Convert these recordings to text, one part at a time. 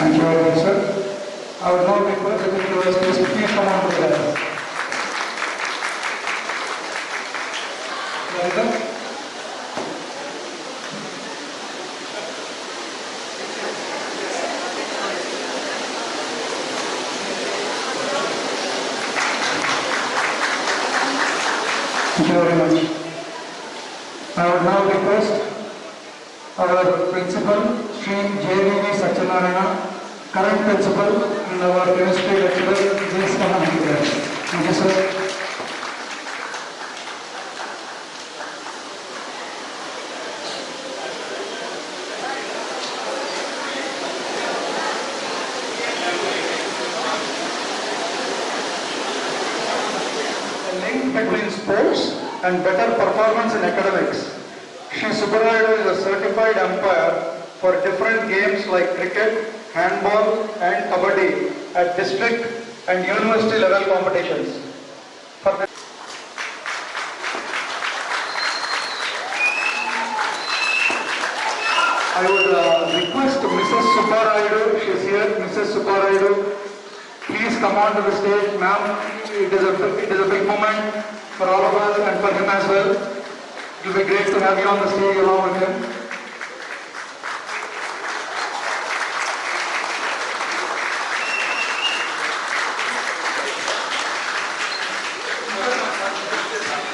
Thank you very much, sir. I would now request the universities to please come on to the dais. Welcome. Thank you very much. I would now request our principal, Sri J.V.V. Satyanarayana, current principal, and our chemistry lecturer, J.S. Kaman. Thank you, sir. The link between sports and better performance in academics. Shri Subbarayadu is a certified umpire for different games like cricket, handball and kabaddi at district and university level competitions. I would request Mrs. Subbarayadu, she is here, Mrs. Subbarayadu, please come on to the stage, ma'am. It is a big moment for all of us and for him as well. It will be great to have you on the stage along with him.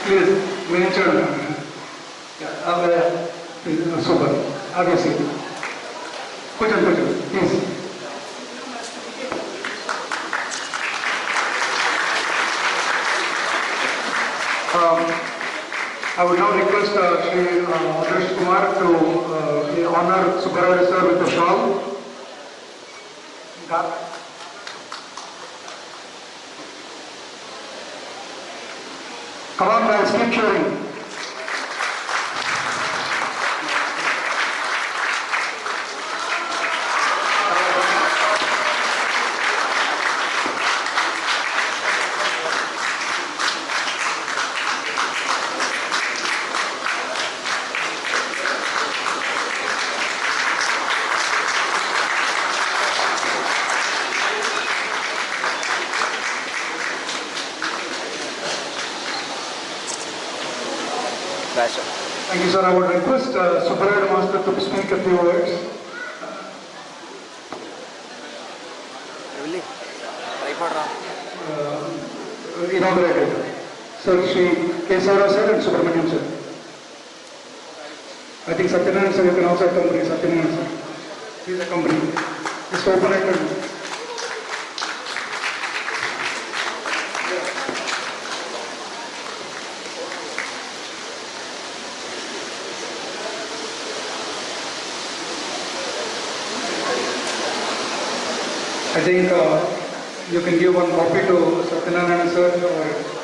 Please, main turn. Super. Have your seat. Kuchan, please. I would now request Shri Adarsh Kumar to honor Subbarayadu sir with a shawl. Come on guys, keep cheering. Thank you, sir. I would request Subbarayadu Master to speak a few words. Inaugurated. Sir, Shri Kesara sir and Subramaniam sir. I think Satyanarayana sir, you can also accompany Satyanarayana sir. Please accompany. Just open it and... I think you can give one copy to Satyanarayana sir or...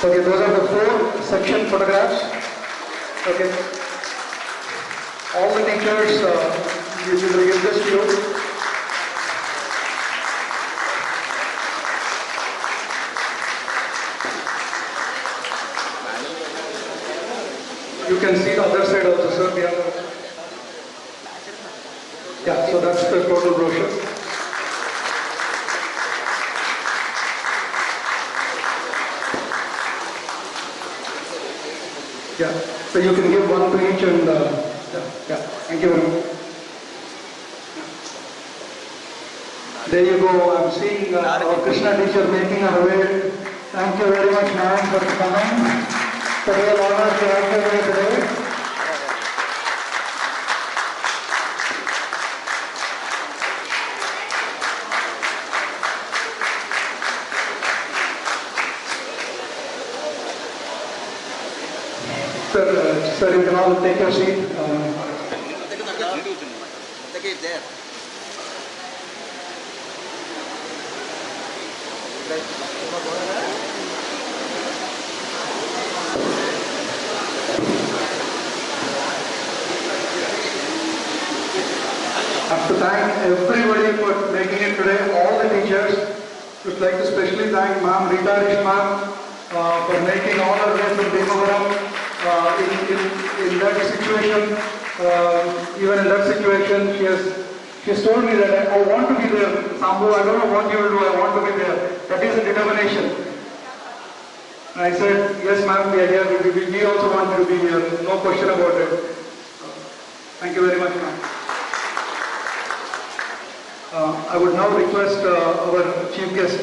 Okay, those are the 4 section photographs. Okay. All the teachers, we will give this to you. You can see the other side also, sir. Yeah, so that's the total brochure. Yeah, so you can give one to each and yeah, thank you very much. There you go, I'm seeing our Krishna teacher making her way. Thank you very much, ma'am, for coming. So we are honored to have you here today. Sir, you can all take your seat. There. I have to thank everybody for making it today, all the teachers. Would like to especially thank Ma'am Rita Rish ma'am for making all her way from Bhimavaram. In that situation, even in that situation, she has told me that I want to be there. Sambhu, I don't know what you will do, I want to be there. That is a determination. And I said, yes ma'am, we also want you to be here, no question about it. Thank you very much ma'am. I would now request our chief guest,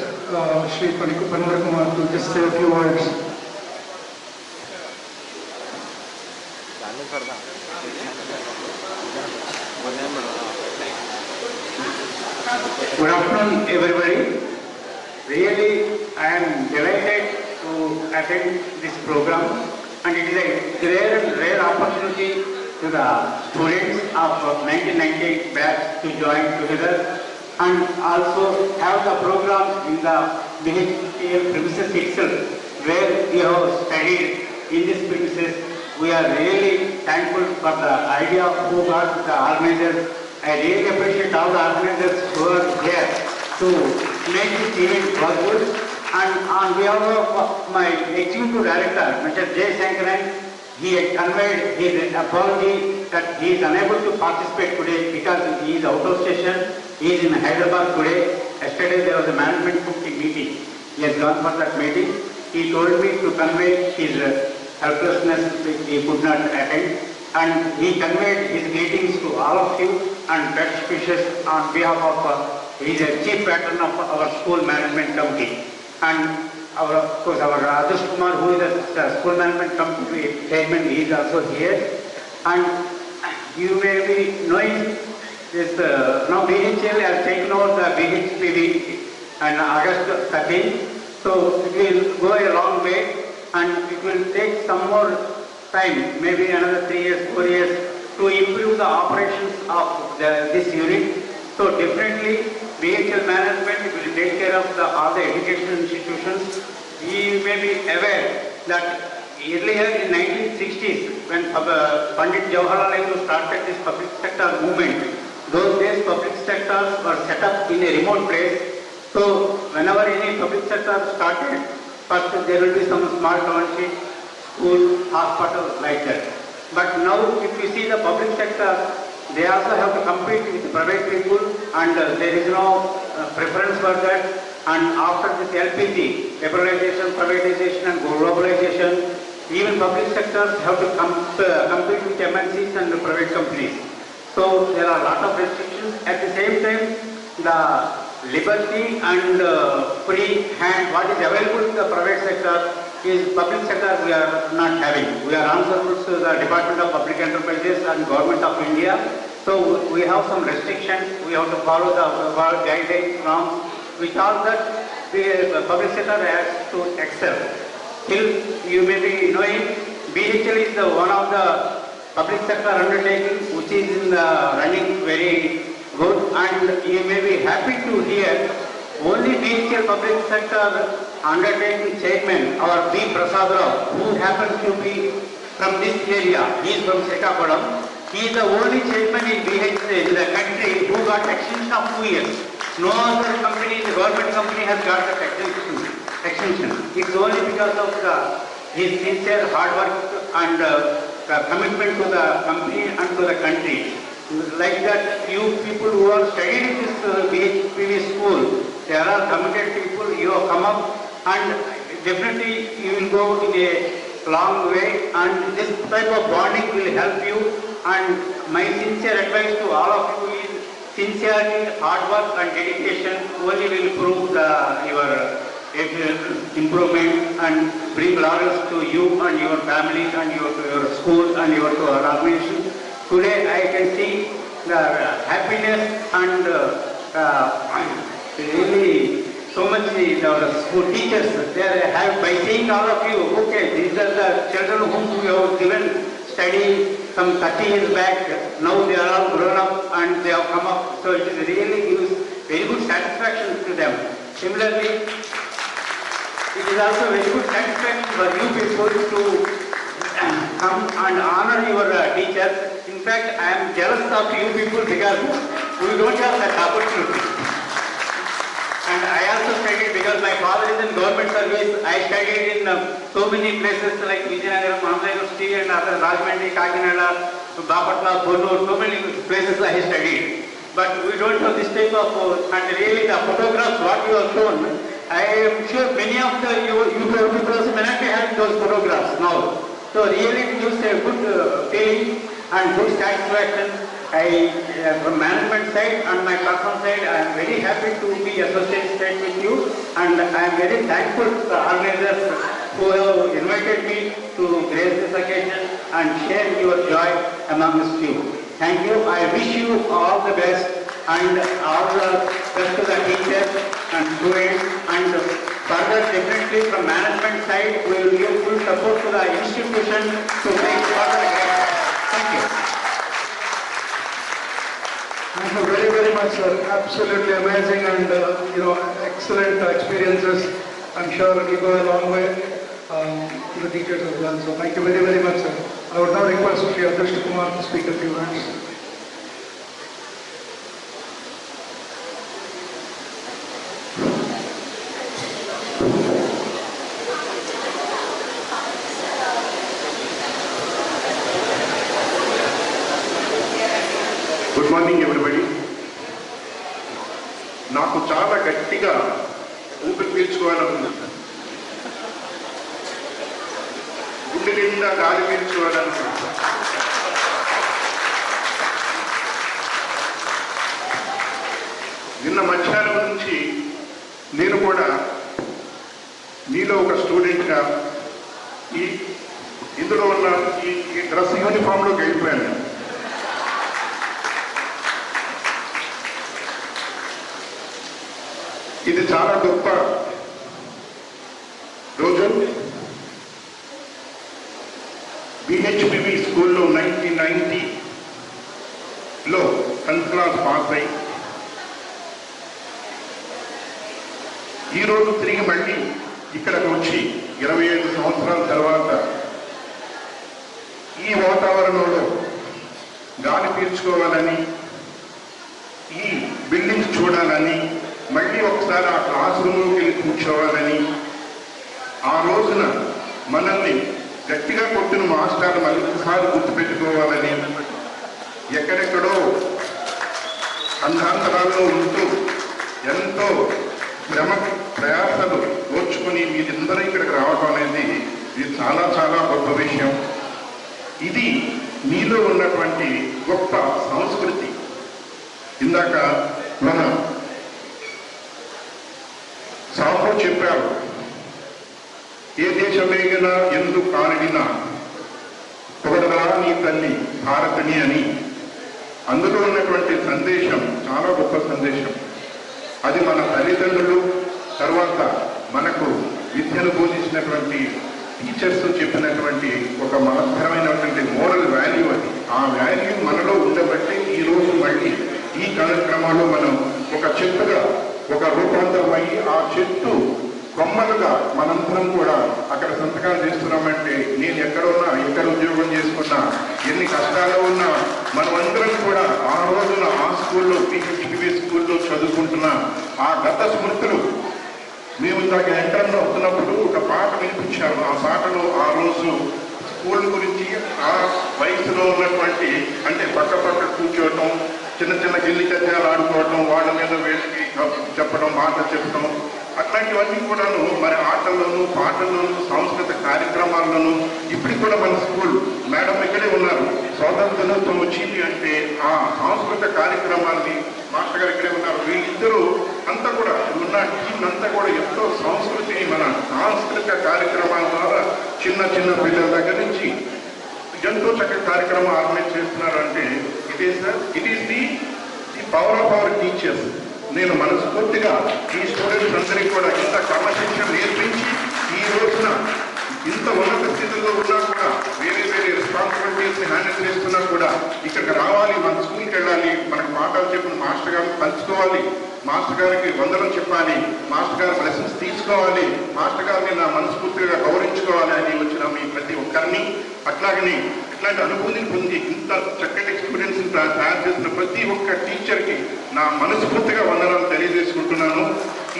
Shri Panindra Kumar, to just say a few words. Good afternoon, everybody. Really, I am delighted to attend this program, and it is a rare opportunity to the students of 1998 batch to join together and also have the program in the BHPL premises itself, where we have studied in this premises. We are really thankful for the idea who got the organizers. I really appreciate all the organizers who are here to make this event possible. And on behalf of my executive director, Mr. J. Sankaran, he had conveyed his apology that he is unable to participate today because he is out of station. He is in Hyderabad today. Yesterday there was a management committee meeting. He has gone for that meeting. He told me to convey his helplessness which he could not attend. And he conveyed his greetings to all of you and best wishes on behalf of he is a chief patron of our school management committee. And of course our Rajesh Kumar, who is the school management committee chairman, he is also here. And you may be knowing this now BHL has taken over the BHPV on August 13. So it will go a long way and it will take some more time, maybe another 3 years, 4 years, to improve the operations of this unit. So definitely BHL management will take care of all the educational institutions. You may be aware that earlier in 1960s, when Pandit Jawaharlal Nehru started this public sector movement, those days public sectors were set up in a remote place. So whenever any public sector started, first there will be some small township, school, hospital, like that. But now if you see the public sector, they also have to compete with private people, and there is no preference for that. And after this LPG, liberalization, privatization and globalization, even public sectors have to compete with MNCs and private companies. So there are a lot of restrictions. At the same time, the liberty and free hand, what is available in the private sector, is public sector we are not having. We are answerable to the Department of Public Enterprises and Government of India. So we have some restrictions. We have to follow the guidelines, norms, which all that the public sector has to excel. Still, you may be knowing, BHL is the one of the public sector undertakings which is in the running very good, and you may be happy to hear only BHL public sector undertaking chairman, our B. Prasad Rao, who happens to be from this area. He is from Sekapadam. He is the only chairman in BHL in the country who got extension of 2 years. No other company, the government company has got that extension. It's only because of his sincere hard work and commitment to the company and to the country. Like that, few people who are studying in this BHPV school, they are all committed people. You have come up, and definitely you will go in a long way, and this type of bonding will help you. And my sincere advice to all of you is sincerity, hard work and dedication only will prove your improvement and bring laurels to you and your family and your school and your organization. Today I can see the happiness and really so much the school teachers, they have, by seeing all of you, okay, these are the children whom we have given study some 30 years back, now they are all grown up and they have come up, so it is really gives very good satisfaction to them. Similarly, it is also very good satisfaction for you people to come and honor your teachers. In fact, I am jealous of you people because we don't have that opportunity. And I also studied because my father is in government service. I studied in so many places like Vijayanagaram, Andhra University and other Rajahmundry, Kakinada, Bapatla, Konoor, so many places I studied. But we don't have this type of, and really the photographs what you have shown, I am sure many of the you people may not have those photographs now. So really it gives a good feeling and good satisfaction. From management side and my personal side, I am very happy to be associated with you, and I am very thankful to the organizers who have invited me to grace this occasion and share your joy amongst you. Thank you. I wish you all the best and all the best to the teachers and students, and further definitely from management side we will give full support to the institution to take further steps. Thank you. Thank you very, very much, sir. Absolutely amazing and excellent experiences. I'm sure it will go a long way to the teachers as well. So thank you very, very much, sir. I would now request Shri Adrishta Kumar to speak a few words. Good morning everybody. నాకు చాలా గట్టిగా ఊపిరి పీల్చుకోవాలని, గుండె నిండా గాలి పీల్చుకోవాలని. నిన్న మధ్యాహ్నం నుంచి నేను కూడా మీలో ఒక స్టూడెంట్గా ఇందులో ఉన్న ఈ డ్రెస్ యూనిఫామ్లోకి వెళ్ళిపోయాను. ఇది చాలా గొప్ప రోజు. బిహెచ్పివి స్కూల్లో 1990లో 10th క్లాస్ పాస్ అయి ఈరోజు తిరిగి మళ్ళీ ఇక్కడికి వచ్చి 25 సంవత్సరాల తర్వాత ఈ వాతావరణంలో గాలి పీల్చుకోవాలని, ఈ బిల్డింగ్స్ చూడాలని, మళ్ళీ ఒకసారి ఆ క్లాస్ రూమ్లోకి వెళ్ళి కూర్చోవాలని, ఆ రోజున మనల్ని గట్టిగా కొట్టిన మాస్టర్లు మళ్ళీ ఒకసారి గుర్తుపెట్టుకోవాలని, ఎక్కడెక్కడో అంధాంతరాల్లో ఉంటూ ఎంతో శ్రమ ప్రయాసలు ఓర్చుకొని మీరందరూ ఇక్కడికి రావడం అనేది ఇది చాలా చాలా గొప్ప విషయం. ఇది మీలో ఉన్నటువంటి గొప్ప సంస్కృతి. ఇందాక మన సాహో చెప్పారు, ఏ దేశమేగినా ఎందుకు కానిడినా పొగడరా నీ తల్లి భారతిని అని. అందులో ఉన్నటువంటి సందేశం చాలా గొప్ప సందేశం. అది మన తల్లిదండ్రులు, తర్వాత మనకు విద్యను బోధించినటువంటి టీచర్స్ చెప్పినటువంటి ఒక మహత్తరమైనటువంటి మోరల్ వాల్యూ అది. ఆ వాల్యూ మనలో ఉండబట్టి ఈరోజు మళ్ళీ ఈ కార్యక్రమాల్లో మనం ఒక చెట్టుగా ఒక రూపాంతరం అయ్యి ఆ చెట్టు కొమ్మలుగా మనందరం కూడా అక్కడ సంతకాలు చేస్తున్నామంటే, నేను ఎక్కడున్నా, ఎక్కడ ఉద్యోగం చేసుకున్నా, ఎన్ని కష్టాలు ఉన్నా మనమందరం కూడా ఆ రోజున ఆ స్కూల్లో పిహెచ్పివి స్కూల్లో చదువుకుంటున్న ఆ గత స్మృతులు. మేము ఇందాక ఎంట్రన్లో వస్తున్నప్పుడు ఒక పాట వినిపించాము. ఆ పాటలో ఆ రోజు స్కూల్ గురించి, ఆ వయసులో ఉన్నటువంటి, అంటే పక్క కూర్చోవటం, చిన్న చిన్న గిల్లి కజ్జాలు ఆడుకోవటం, వాళ్ళ మీద వేసి చెప్పడం, మాట చెప్పడం, అట్లాంటివన్నీ కూడాను మరి ఆటల్లోనూ, పాటల్లోనూ, సాంస్కృతిక కార్యక్రమాల్లోనూ. ఇప్పటికి కూడా మన స్కూల్ మేడం ఇక్కడే ఉన్నారు. స్వాతంత్ర దినోత్సవం వచ్చింది అంటే ఆ సాంస్కృతిక కార్యక్రమాన్ని మాస్టర్ గారు ఇక్కడే ఉన్నారు. వీళ్ళిద్దరూ అంతా కూడా ఉన్న టీం అంతా కూడా ఎంతో సంస్కృతిని, మన సాంస్కృతిక కార్యక్రమాల ద్వారా చిన్న చిన్న పిల్లల దగ్గర నుంచి ఎంతో చక్కటి కార్యక్రమం ఆర్గనైజ్ చేస్తున్నారు. అంటే it is the power of our teachers. నేను మనస్ఫూర్తిగా ఈ స్టూడెంట్స్ అందరికీ కూడా ఇంత క్రమశిక్షణ నేర్పించి ఈ రోజున ఇంత ఉన్నత స్థితిలో ఉన్నా కూడా వేరే వేరే రెస్పాన్సిబిలిటీస్ని హ్యాండిల్ చేస్తున్నా కూడా ఇక్కడికి రావాలి, మన స్కూల్కి వెళ్ళాలి, మనకు పాఠాలు చెప్పిన మాస్టర్ గారిని కలుసుకోవాలి, మాస్టర్ గారికి వందనం చెప్పాలి, మాస్టర్ గారి లెసన్స్ తీసుకోవాలి, మాస్టర్ గారిని నా మనస్ఫూర్తిగా గౌరవించుకోవాలి అని వచ్చిన మీ ప్రతి ఒక్కరిని, అట్లాగని ఇట్లాంటి అనుభూతిని పొంది ఇంత చక్కటి స్టూడెంట్స్ని తయారు చేసిన ప్రతి ఒక్క టీచర్కి నా మనస్ఫూర్తిగా వందనాలు తెలియజేసుకుంటున్నాను.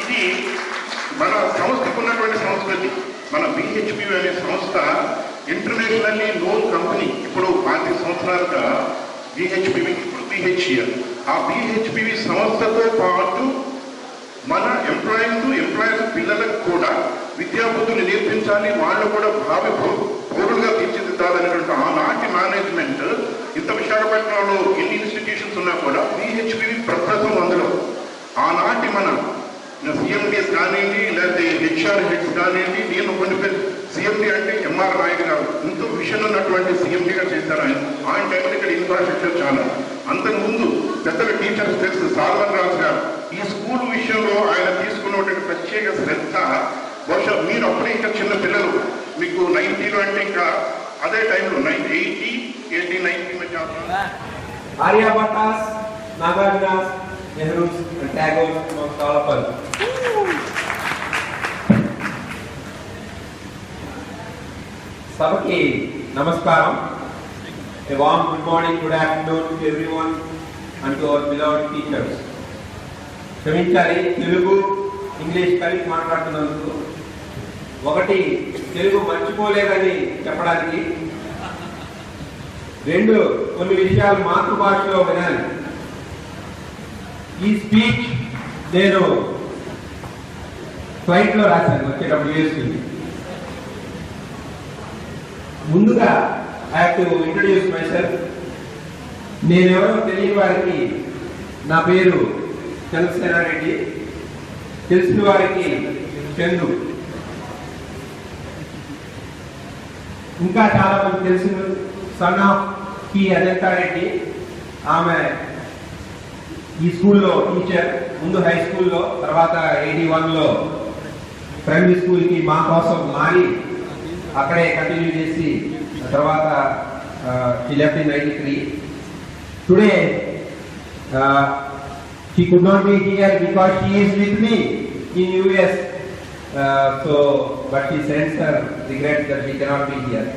ఇది మన సంస్థకు ఉన్నటువంటి సంస్కృతి. మన BHP అనే సంస్థ ఇంటర్నేషనల్లీ నోన్ కంపెనీ. ఇప్పుడు 5 సంవత్సరాలుగా BHP, ఇప్పుడు BHEL. ఆ BHP సంస్థతో పాటు మన ఎంప్లాయీస్ పిల్లలకు కూడా విద్యాబుద్ధులు నేర్పించాలి, వాళ్ళు కూడా భావి పౌరులుగా తీర్చిదిద్దాలనేటువంటి ఆనాటి మేనేజ్మెంట్. ఇంత విశాఖపట్నంలో ఎన్ని ఇన్స్టిట్యూషన్స్ ఉన్నా కూడా BHP ప్రప్రథం అందులో. ఆనాటి మన CMDs కానివ్వండి, లేకపోతే HR హెడ్స్ కానివ్వండి, నేను కొన్ని CMD అంటే MR నాయుడు గారు, ఎంతో విషన్ ఉన్నటువంటి CMDగా చేశారు ఆయన. ఆయన టైంలో ఇక్కడ ఇన్ఫ్రాస్ట్రక్చర్ చాలా. అంతకుముందు పెద్దల టీచర్స్ తెలుసు, సాల్వన్ రాజు గారు. ఈ స్కూల్ విషయంలో ఆయన తీసుకున్నటువంటి ప్రత్యేక శ్రద్ధ, బహుశా మీరు అప్పుడే ఇంకా చిన్న పిల్లలు, మీకు 90లో అంటే ఇంకా అదే టైంలో 80, 90 మధ్య. ఆర్యభట్టాస్, Nagarjuna, Nehru, Tagore, all of us. సభకి నమస్కారం. A warm good morning, good afternoon to everyone and to our beloved teachers. క్షమించాలి, తెలుగు ఇంగ్లీష్ కలిపి మాట్లాడుతున్నందుకు. ఒకటి, తెలుగు మర్చిపోలేదని చెప్పడానికి. 2, కొన్ని విషయాలు మాతృభాషలో వినాలి. ఈ స్పీచ్ నేను ఫ్లైట్లో రాశాను వచ్చేటప్పుడు యూఎస్కి. ముందుగా I have to introduce my self. నేనెవరో తెలియని వారికి నా పేరు చంద్రసేనారెడ్డి, తెలిసిన వారికి చంద్రు. ఇంకా చాలా మంది తెలిసిన సన్ ఆఫ్ పి అనంతారెడ్డి. ఆమె ఈ స్కూల్లో టీచర్, ముందు హై స్కూల్లో, తర్వాత 81లో ప్రైమరీ స్కూల్కి మా కోసం మారి అక్కడే కంటిన్యూ చేసి తర్వాత she left in 93. Today she could not be here because she is with me in US. But she sends her regrets that she cannot be here.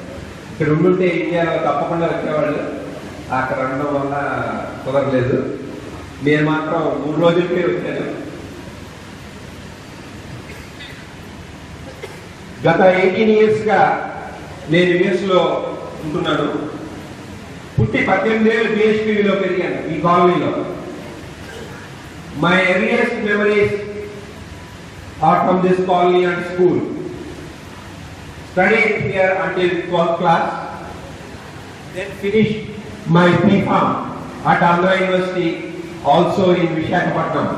ఇక్కడ ఉండుంటే ఇండియాలో తప్పకుండా వచ్చేవాళ్ళు, అక్కడ ఉండడం వల్ల కుదరలేదు. నేను మాత్రం 3 రోజులకే వచ్చాను. గత 18 yearsగా నేను యుఎస్లో ఉంటున్నాను. పుట్టి 18 ఏళ్ళు BHPలో పెరిగాను ఈ కాలనీలో. My earliest memories are from this colony and school. Studied here until 12th class. Then finished my B.Pharm at Andhra University, also in Visakhapatnam.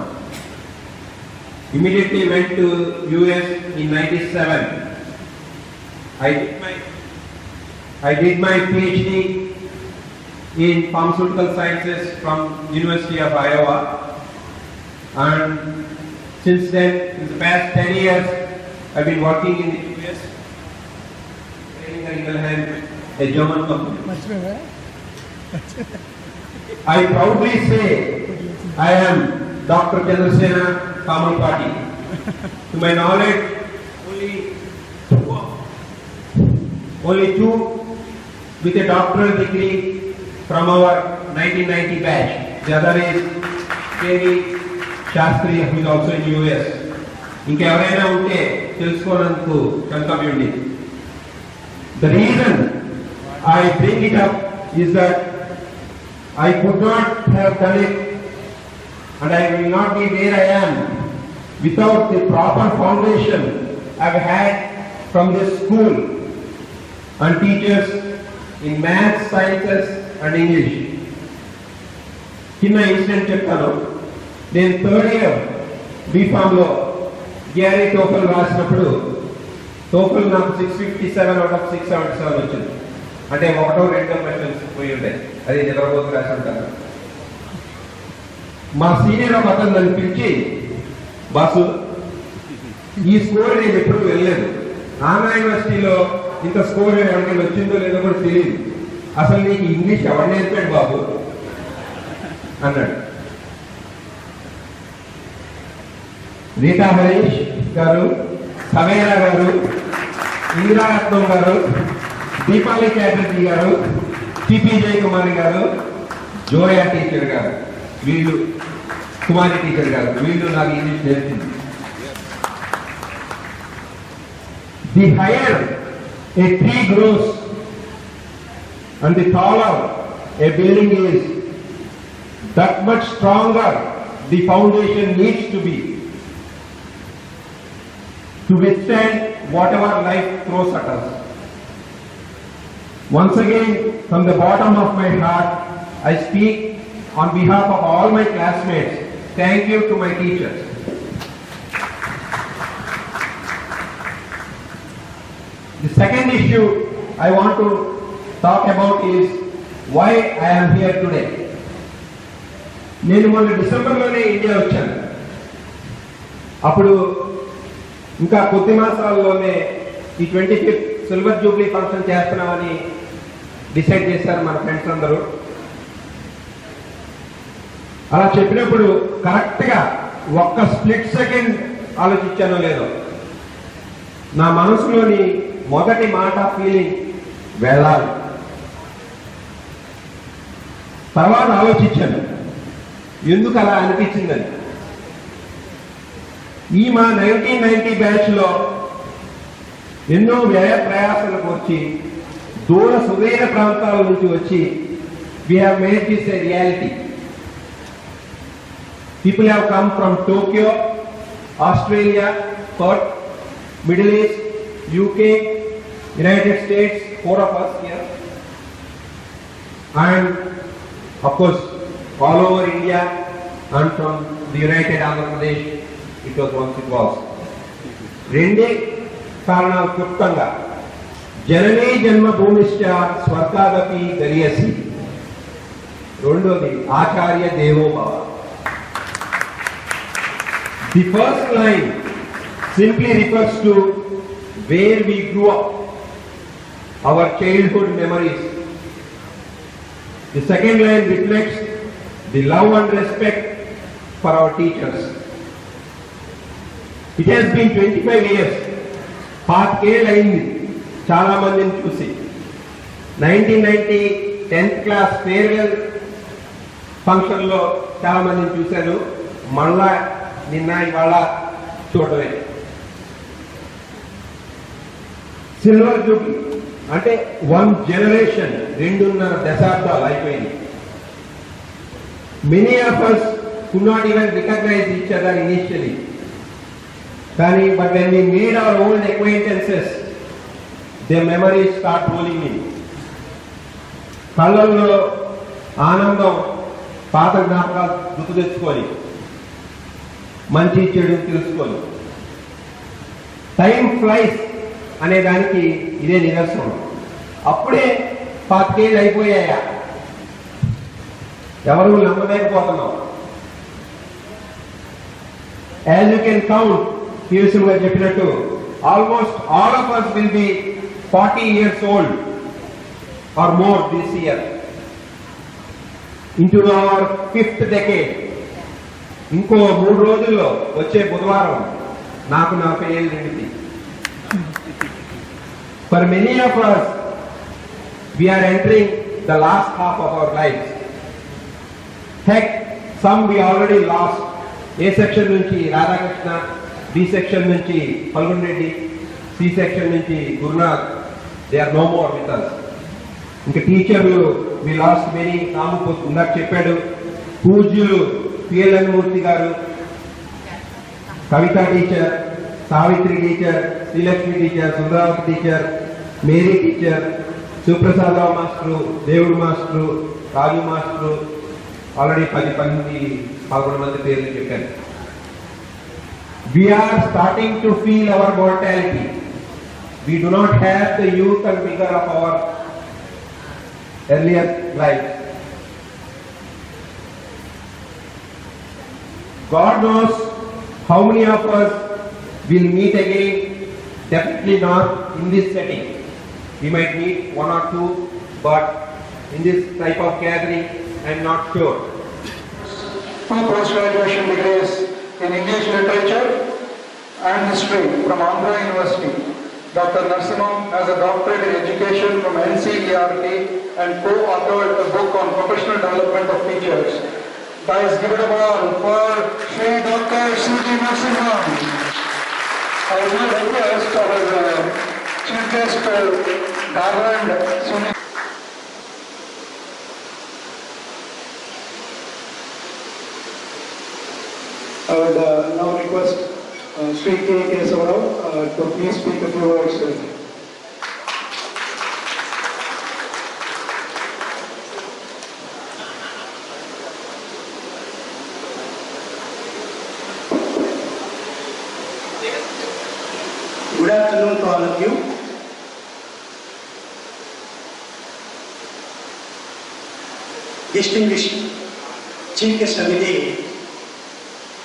Immediately went to US in 97. I did my PhD in pharmaceutical sciences from University of Iowa, and since then, in the past 10 years, I've been working in the US, Ingelheim, a German company. I proudly say I am Dr. Chandrasena Kamalpati. To my knowledge, only two with a doctoral degree from our 1990 batch. The other is K.V. Shastri, who is also in US. ఇంకెవరైనా ఉంటే తెలుసుకోవడానికి కనుక. The reason I bring it up is that I could not have done it, and I will not be where I am without the proper foundation I've had from this school and teachers in maths, sciences and English. చిన్న incident చెప్తాను. నేను 3rd year B.Pharmలో GRE TOEFL రాసినప్పుడు TOEFL నాకు 657 out of 677 వచ్చింది. అంటే 1 or 2 questions పోయి ఉంటాయి, అది నిద్రపోతు రాసి ఉంటాను. మా సీనియర్ ఒక అతను నన్ను పిలిచి, బాసు ఈ స్కోర్ నేను ఎప్పుడు వెళ్ళలేదు, ఆంధ్ర యూనివర్సిటీలో ఇంత స్కోర్ ఎవరికైనా వచ్చిందో లేదో కూడా తెలియదు, అసలు నీకు ఇంగ్లీష్ ఎవరు నేర్పాడు బాబు అన్నాడు. రీటా హరీష్ గారు, సమేరా గారు, ఇందిరారత్నం గారు, దీపాలి చాటర్జీ గారు, టిపి జయకుమారి గారు, జోయా టీచర్ గారు, వీళ్ళు కుమారి టీచర్ గారు, వీళ్ళు నాకు ఇంగ్లీష్ నేర్పింది. the higher a tree grows and the taller a building is, that much stronger the foundation needs to be to withstand whatever life throws at us. Once again, from the bottom of my heart, I speak on behalf of all my classmates. Thank you to my teachers. The second issue I want to talk about is why I am here today. నేను మొన్న డిసెంబర్లోనే India వచ్చాను. అప్పుడు ఇంకా కొద్ది మాసాల్లోనే ఈ 25th silver Jubilee function చేస్తున్నామని decide చేశారు మన ఫ్రెండ్స్ అందరూ. అలా చెప్పినప్పుడు కరెక్ట్గా ఒక్క స్ప్లిట్ సెకండ్ ఆలోచించానో లేదో, నా మనసులోని మొదటి మాట ఫీలింగ్ వెళ్ళాలి. తర్వాత ఆలోచించాను ఎందుకు అలా అనిపించిందని. ఈ మా 1990 బ్యాచ్లో ఎన్నో వ్యయ ప్రయాసాలకు వచ్చి దూర సుదూర ప్రాంతాల నుంచి వచ్చి we have made this a reality. People have come from Tokyo, Australia, Perth, Middle East, UK, United States, 4 of us here, and of course all over India and from the United Andhra Pradesh. It was once it was. రెండే కారణాలు క్లుప్తంగా. జననీ జన్మభూమిశ్చ స్వర్గాదపి గరీయసి. రెండోది ఆచార్య దేవోభవ. The first line simply refers to where we grew up, our childhood memories. The second line reflects the love and respect for our teachers. It has been 25 years. పాతికేళ్ళు అయింది చాలా మందిని చూసి. 1990 10th క్లాస్ ఫేర్వెల్ ఫంక్షన్లో చాలా మందిని చూశాను. మళ్ళా నిన్న ఇవాళ చూడలే. సిల్వర్ జూబ్లీ అంటే 1 జనరేషన్, 2.5 దశాబ్దాలు అయిపోయింది. Many of us could not even recognize each other initially. But when we meet our old acquaintances, their memories start rolling in. కళ్ళల్లో ఆనందం, పాత జ్ఞాపకాలు గుర్తు తెచ్చుకొని మంచి చెడు తెలుసుకొని. టైం ఫ్లైస్ అనే దానికి ఇదే నిదర్శనం. అప్పుడే 25 ఏళ్ళు అయిపోయాయా? ఎవరు నమ్మలేకపోతున్నాం. As you can count, Piyush గారు చెప్పినట్టు almost all of us will be 40 years old or more this year, into our 5th decade. ఇంకో 3 రోజుల్లో వచ్చే బుధవారం నాకు 40 ఏళ్ళు నిండింది. For many of us, we are entering the last half of our lives. Heck, some we already lost. A section నుంచి Radhakrishna, B section నుంచి పల్గొన్ Reddy, C section నుంచి Gurunath. They are no more with us. ఇంకా టీచర్లు we lost many. రాము ఇందాక చెప్పాడు. పూజ్యులు PLN Murthy గారు, Kavitha teacher, Savitri teacher, Srilakshmi teacher, Sundaravathi teacher, Mary teacher, Suprasadarao master, దేవుడు మాస్టరు, రాజు మాస్టరు, ఆల్రెడీ 11 మంది పేర్లు చెప్పాను. We are starting to feel our mortality. We do not have the youth and vigor of our earlier lives. God knows how many of us will meet again. Definitely not in this setting. We might meet 1 or 2, but in this type of gathering, I'm not sure. 2 post-graduation degrees in English literature and history from Andhra University. Dr. Narasimham has a doctorate in education from NCERT and co-authored a book on professional development of teachers. Guys, give it a ball for Shri Dr. C.G. Narasimham. I would now request our Chief Guest Garland Sunil. I would now request Sri K. Kesavarao to please speak a few words. Good afternoon to all of you. Distinguished Chief Guest of the Day,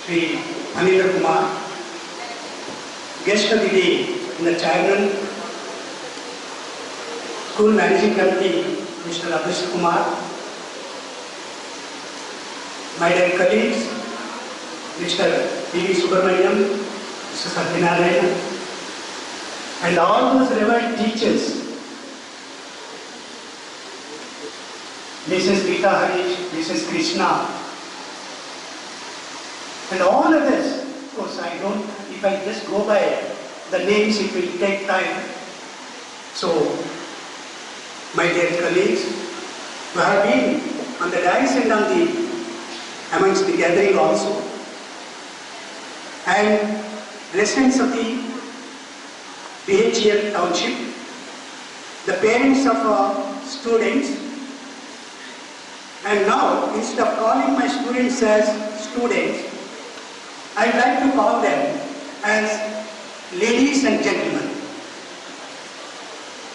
Sri Anindra Kumar, Guest of the Day, the Chairman, School Managing Committee, Mr. Abhishek Kumar, my dear colleagues, Mr. P.V. Subramaniam, Mr. Satyanarayan, and all those revered teachers, Mrs. Rita Harish, Mrs. Krishna, and all others. Of course, if I just go by the names, it will take time. So, my dear colleagues, who have been on the dais and amongst the gathering also, and residents of the BHEL Township, the parents of students, and now instead of calling my students as students, I'd like to call them as ladies and gentlemen.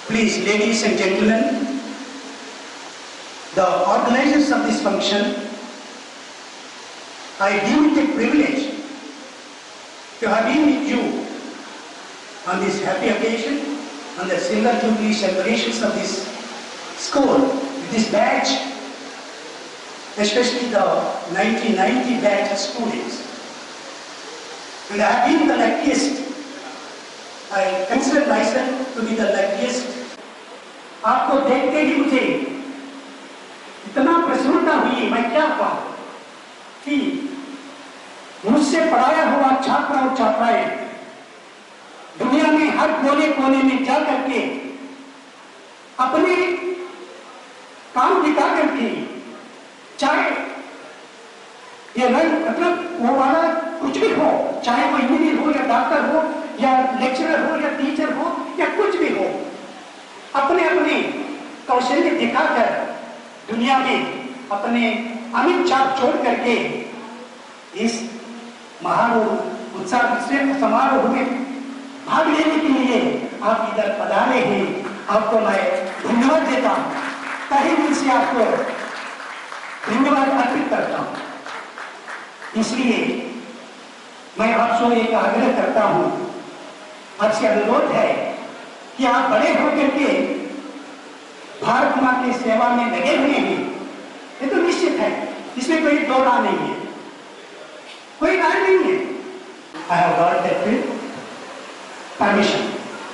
Please, ladies and gentlemen, the organizers of this function, I deem it a privilege to have been with you on this happy occasion, on the Silver Jubilee celebrations of this school, with this batch, especially the 1990 batch of students. And I have been the luckiest. I consider myself to be the luckiest. आपको देखते ही मुझे इतना प्रसन्नता हुई, मैं क्या कहूँ कि मुझसे पढ़ाया हुआ छात्र और छात्राएं दुनिया में हर कोने कोने में जा करके अपने काम दिखा करके, चाहे ये रंग मतलब वो वाला कुछ भी हो, चाहे वो इंजीनियर हो या डॉक्टर हो या लेक्चरर हो या टीचर हो या कुछ भी हो, अपने अपने कौशल्य दिखाकर दुनिया में अपने अमिट छाप छोड़ करके इस महान उत्साह समारोह में भाग लेने के लिए आप इधर पधारे हैं। आपको मैं धन्यवाद देता हूँ, तहे दिल से आपको धन्यवाद अर्पित करता हूँ। इसलिए मैं आपसे एक आग्रह करता हूँ, आपसे अनुरोध है कि आप बड़े होकर के भारत मां की सेवा में लगे हुए हैं, ये तो निश्चित है, इसमें कोई दो राय नहीं है, कोई राय नहीं है। I have got that permission.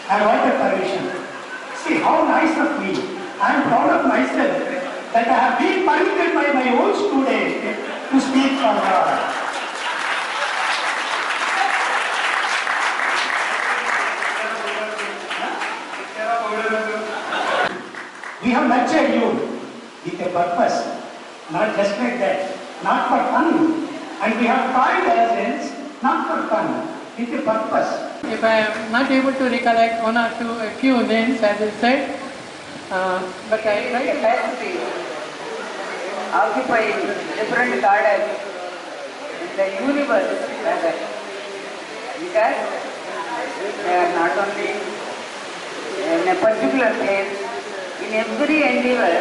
I have got that permission. See how nice of me. I am proud of myself that I have been permitted by my own student to speak from God. We have nurtured you with a purpose, not just like that, not for fun. And we have tried ourselves not for fun, with a purpose. If I am not able to recollect one or two, a few names as I said, but I try to capacity occupying different gardens in the universe rather, because they are not only in a particular place, in every endeavor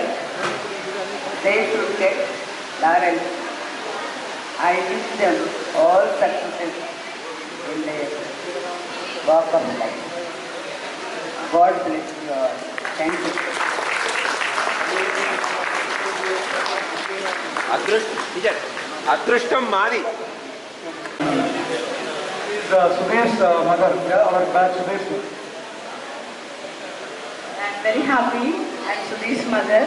they should get laurels. I wish them all successes in their walk of life. God bless you all. Thank you. అదృష్టం మాది. Sudesh mother, our batch Sudesh. I'm very happy. I'm Sudhish's mother,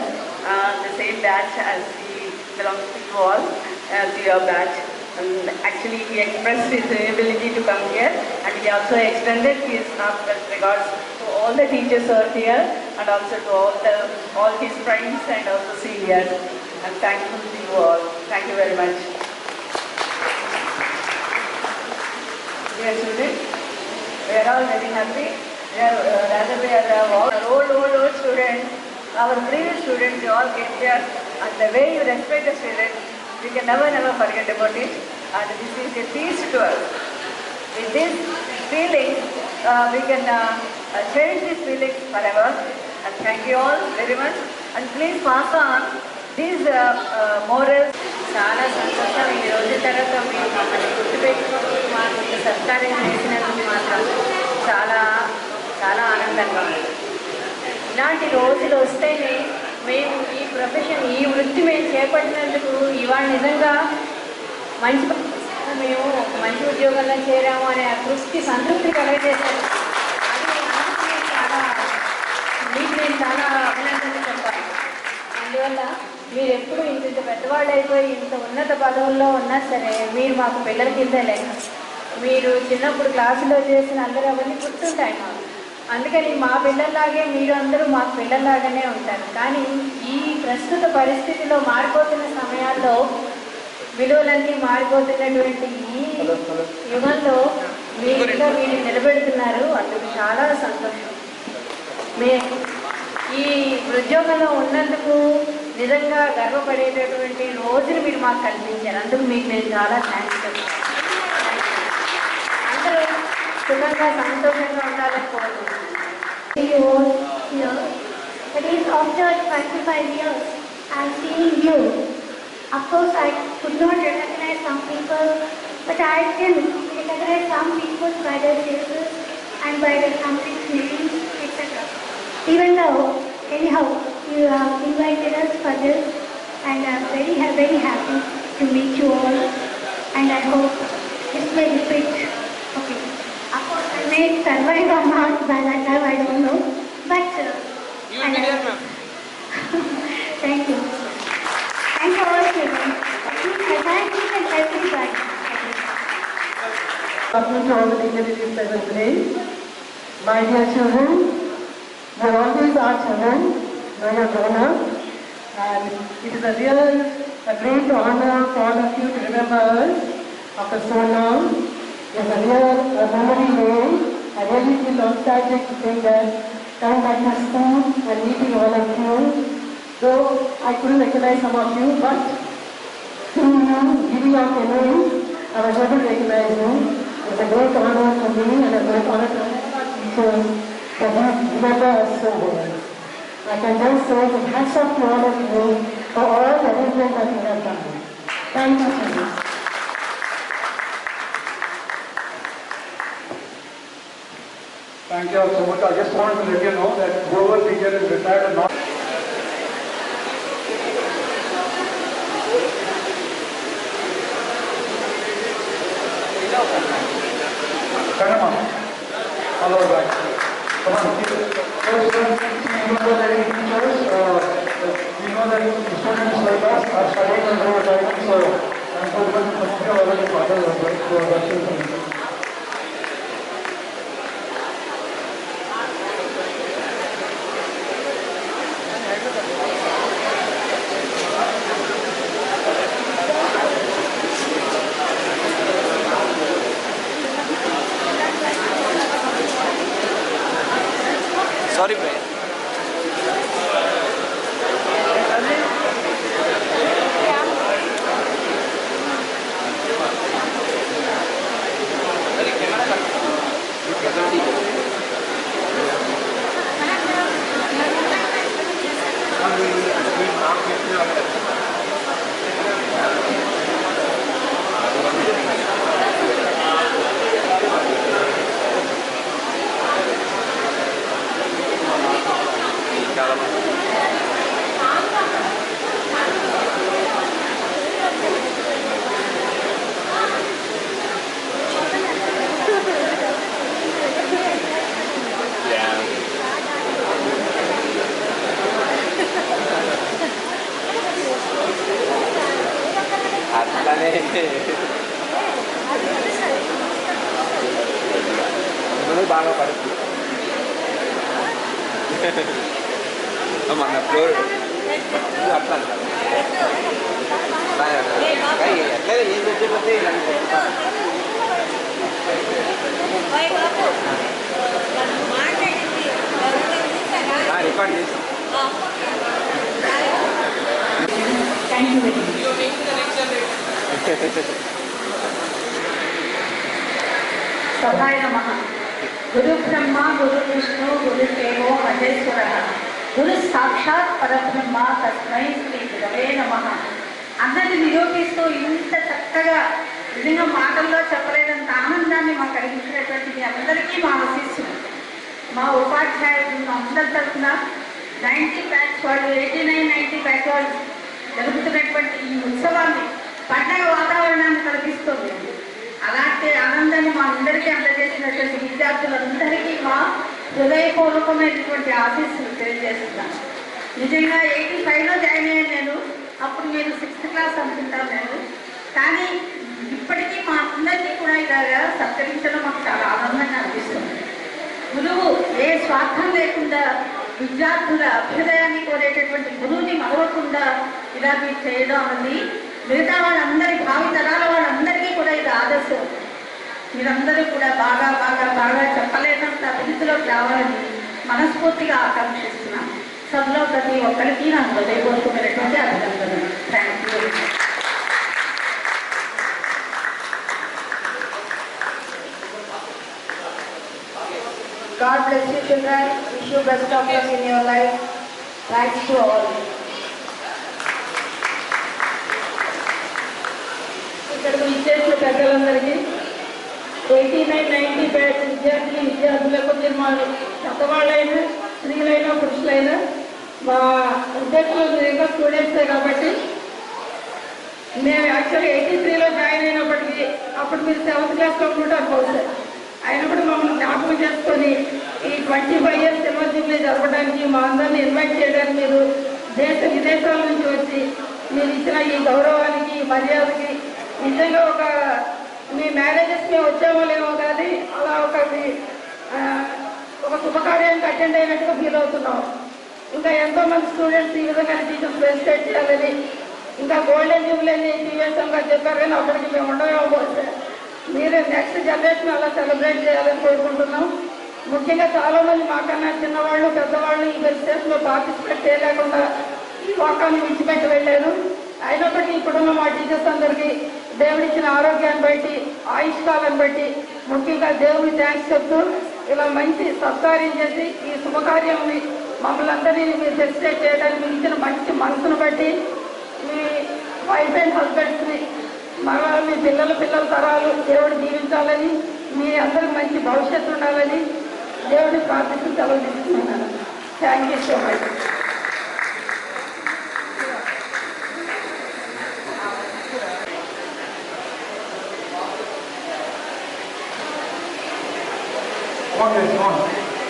the same batch as he belongs to you all, to your batch. Actually, he expressed his ability to come here, and he also extended his heartfelt regards to all the teachers are here, and also to all his friends and also seniors. I'm thankful to you all. Thank you very much. Dear students, we are all very happy. We are old students. Our previous students, they all came here, and the way you respect the students, we can never forget about it. And this is a peace to us. With this feeling, we can cherish this feeling forever. And thank you all very much. And please pass on these morals. చాలా సంతోషం. ఈ రోజు తర్వాత మీరు మమ్మల్ని గుర్తుపెట్టుకుని మాకు సత్కారం చేసినందుకు మాత్రం చాలా చాలా ఆనందంగా ఉంది. ఇలాంటి రోజులు వస్తేనే మేము ఈ ప్రొఫెషన్, ఈ వృత్తి మేము చేపట్టినందుకు ఇవాళ నిజంగా మేము ఒక మంచి ఉద్యోగంలో చేరాము అనే సంతృప్తి కలగజేశారు. అది చాలా మీకు నేను చాలా అభినందనలు చెప్పాలి. అందువల్ల మీరు ఎప్పుడు ఇంత పెద్దవాళ్ళు అయిపోయి ఇంత ఉన్నత పదవుల్లో ఉన్నా సరే మీరు మాకు పిల్లల కిందే లేక మీరు చిన్నప్పుడు క్లాసులో చేసిన అందరూ అవన్నీ గుర్తుంటాయి మాకు. అందుకని మా పిల్లల్లాగే మీరు అందరూ మాకు పిల్లల్లాగానే ఉంటారు. కానీ ఈ ప్రస్తుత పరిస్థితిలో మారిపోతున్న సమయాల్లో విలువలన్నీ మారిపోతున్నటువంటి ఈ యుగంలో మీరు ఇంకా వీటిని నిలబెడుతున్నారు. అందుకు చాలా సంతోషం. ఈ ఉద్యోగంలో ఉన్నందుకు నిజంగా గర్వపడేటటువంటి రోజులు మీరు మాకు కల్పించారు. అందుకు మీకు నేను చాలా థ్యాంక్స్ చెప్తాను. అందరూ సుఖంగా సంతోషంగా ఉండాలని కోరుకుంటున్నాను. It is after 25 years I am seeing you. Of course, I could not recognize some people, but I can recognize some people by their faces and by their complete names, etc. Even though, anyhow, you have invited us for this, and I am very happy to meet you all, and I hope this may repeat. Okay. Of course, I may survive or not by that time, I don't know, but you will be there, ma'am. Thank you. Thank you all children. Thank you and everybody. Welcome to all the dignitaries present today. My dear children, you always are children, now you're grown up, and it is a great honor for all of you to remember us after so long. It's a memory lane. I really feel nostalgic to think that coming back to school and meeting all of you, though I couldn't recognize some of you, but through you, giving out your name, I was able to recognize you. It's a great honor for me and a great honor to all our teachers that you remember us so well. I can just say that hats off to all of you for all the arrangements that you have done. Thank you so much. Thank you all so much. I just want to let you know that whoever teacher is retired or not. Come on. All over back. Come on. First, we know that any teachers, we know that students like us are studying on their time, so I'm so much already father was right for Russian. Sorry, Brian. బాగా పడుతుంది. మన floor అట్లా ఎట్లా ఏం వచ్చేపోతే record చేస్తాం. సభాయ నమః. గురు బ్రహ్మ గురు విష్ణు గురు దేవో మహేశ్వర గురు సాక్షాత్ పరబ్రహ్మ తస్మై శ్రీ గురవే నమః. అందరిని నిరూపిస్తూ ఇంత చక్కగా నిజంగా మాటల్లో చెప్పలేనంత ఆనందాన్ని మాకు కలిగించినటువంటి మీ అందరికీ మా ఆశీస్సులు. మా ఉపాధ్యాయులు అందరి తరఫున 90 బ్యాచ్ వాళ్ళు 89-90 బ్యాచ్ వాళ్ళు జరుగుతున్నటువంటి ఈ ఉత్సవాన్ని పండగ వాతావరణాన్ని కల్పిస్తుంది. అలాంటి ఆనందాన్ని మా అందరికీ అందజేసినటువంటి విద్యార్థులందరికీ మా హృదయపూర్వకమైనటువంటి ఆశీస్సులు తెలియజేస్తున్నాను. నిజంగా 85లో జాయిన్ అయ్యాను నేను. అప్పుడు మీరు 6th క్లాస్ అనుకుంటాను నేను. కానీ ఇప్పటికీ మా అందరికీ కూడా ఇలాగా సత్కరించడం మాకు చాలా ఆనందంగా అనిపిస్తుంది. గురువు ఏ స్వార్థం లేకుండా విద్యార్థుల అభ్యుదయాన్ని కోరేటటువంటి గురువుని మరవకుండా ఇలా మీరు చేయడం అన్నది మిగతా వాళ్ళందరి భావితరాల వాళ్ళందరికీ కూడా ఇది ఆదర్శం. మీరందరూ కూడా బాగా బాగా బాగా చెప్పలేనంత అభివృద్ధిలోకి రావాలని మనస్ఫూర్తిగా ఆకాంక్షిస్తున్నాను. సభలో ప్రతి ఒక్కరికి నా హృదయపూర్వకమైనటువంటి అభినందనలు. Thank you. God bless you children. Wish you best of luck in your life. Thanks to all. ఇక్కడికి విచ్చేసిన పెద్దలందరికీ 89-90 బ్యాచ్ విద్యార్థులకు నిర్మాణాలు పెద్దవాళ్ళైనా స్త్రీలైనా పురుషులైనా మా ఉద్దేశంలో ఇంకా స్టూడెంట్సే కాబట్టి మేము యాక్చువల్గా 83లో జాయిన్ అయినప్పటికీ అప్పుడు మీరు 7th క్లాస్లో ఉంటారు బహుశా. అయినప్పుడు మమ్మల్ని జ్ఞాపకం చేసుకొని ఈ 25 years సిల్వర్ జూబ్లీ జరపడానికి మా అందరినీ ఇన్వైట్ చేయడానికి మీరు దేశ విదేశాల నుంచి వచ్చి మీరు ఇచ్చిన ఈ గౌరవానికి మర్యాదకి నిజంగా ఒక మీ మ్యారేజెస్ మేము వచ్చామో లేమో కానీ అలా ఒక శుభకార్యానికి అటెండ్ అయినట్టుగా ఫీల్ అవుతున్నాం. ఇంకా ఎంతోమంది స్టూడెంట్స్ ఈ విధంగా టీచర్స్ ఫెసిలిటేట్ చేయాలని ఇంకా గోల్డెన్ జూబ్లీ అని టీఎస్ఎం గారు చెప్పారు కానీ అప్పటికి మేము ఉండమేమో. మీరు నెక్స్ట్ జనరేషన్ అలా సెలబ్రేట్ చేయాలని కోరుకుంటున్నాం. ముఖ్యంగా చాలామంది మాకన్నా చిన్నవాళ్ళు పెద్దవాళ్ళు ఈ ఫెస్టివల్స్లో పార్టిసిపేట్ చేయలేకుండా ఈ లోకాన్ని విడిచిపెట్టి వెళ్ళారు. అయినప్పటికీ ఇప్పుడున్న మా టీచర్స్ అందరికీ దేవుడిచ్చిన ఆరోగ్యాన్ని బట్టి ఆయుష్కాలను బట్టి ముఖ్యంగా దేవుడి థ్యాంక్స్ చెప్తూ ఇలా మంచి సత్కార్యం చేసి ఈ శుభకార్యాన్ని మమ్మల్ని అందరినీ మీరు ఫెసిలిటేట్ చేయడానికి మీరు ఇచ్చిన మంచి మనసును బట్టి మీ వైఫ్ అండ్ హస్బెండ్స్ని మళ్ళా మీ పిల్లల తరాలు దేవుడు దీవించాలని మీ అందరికి మంచి భవిష్యత్తు ఉండాలని దేవుడి ప్రార్థిస్తూ సెలవు తీసుకున్నాను. Thank you so much.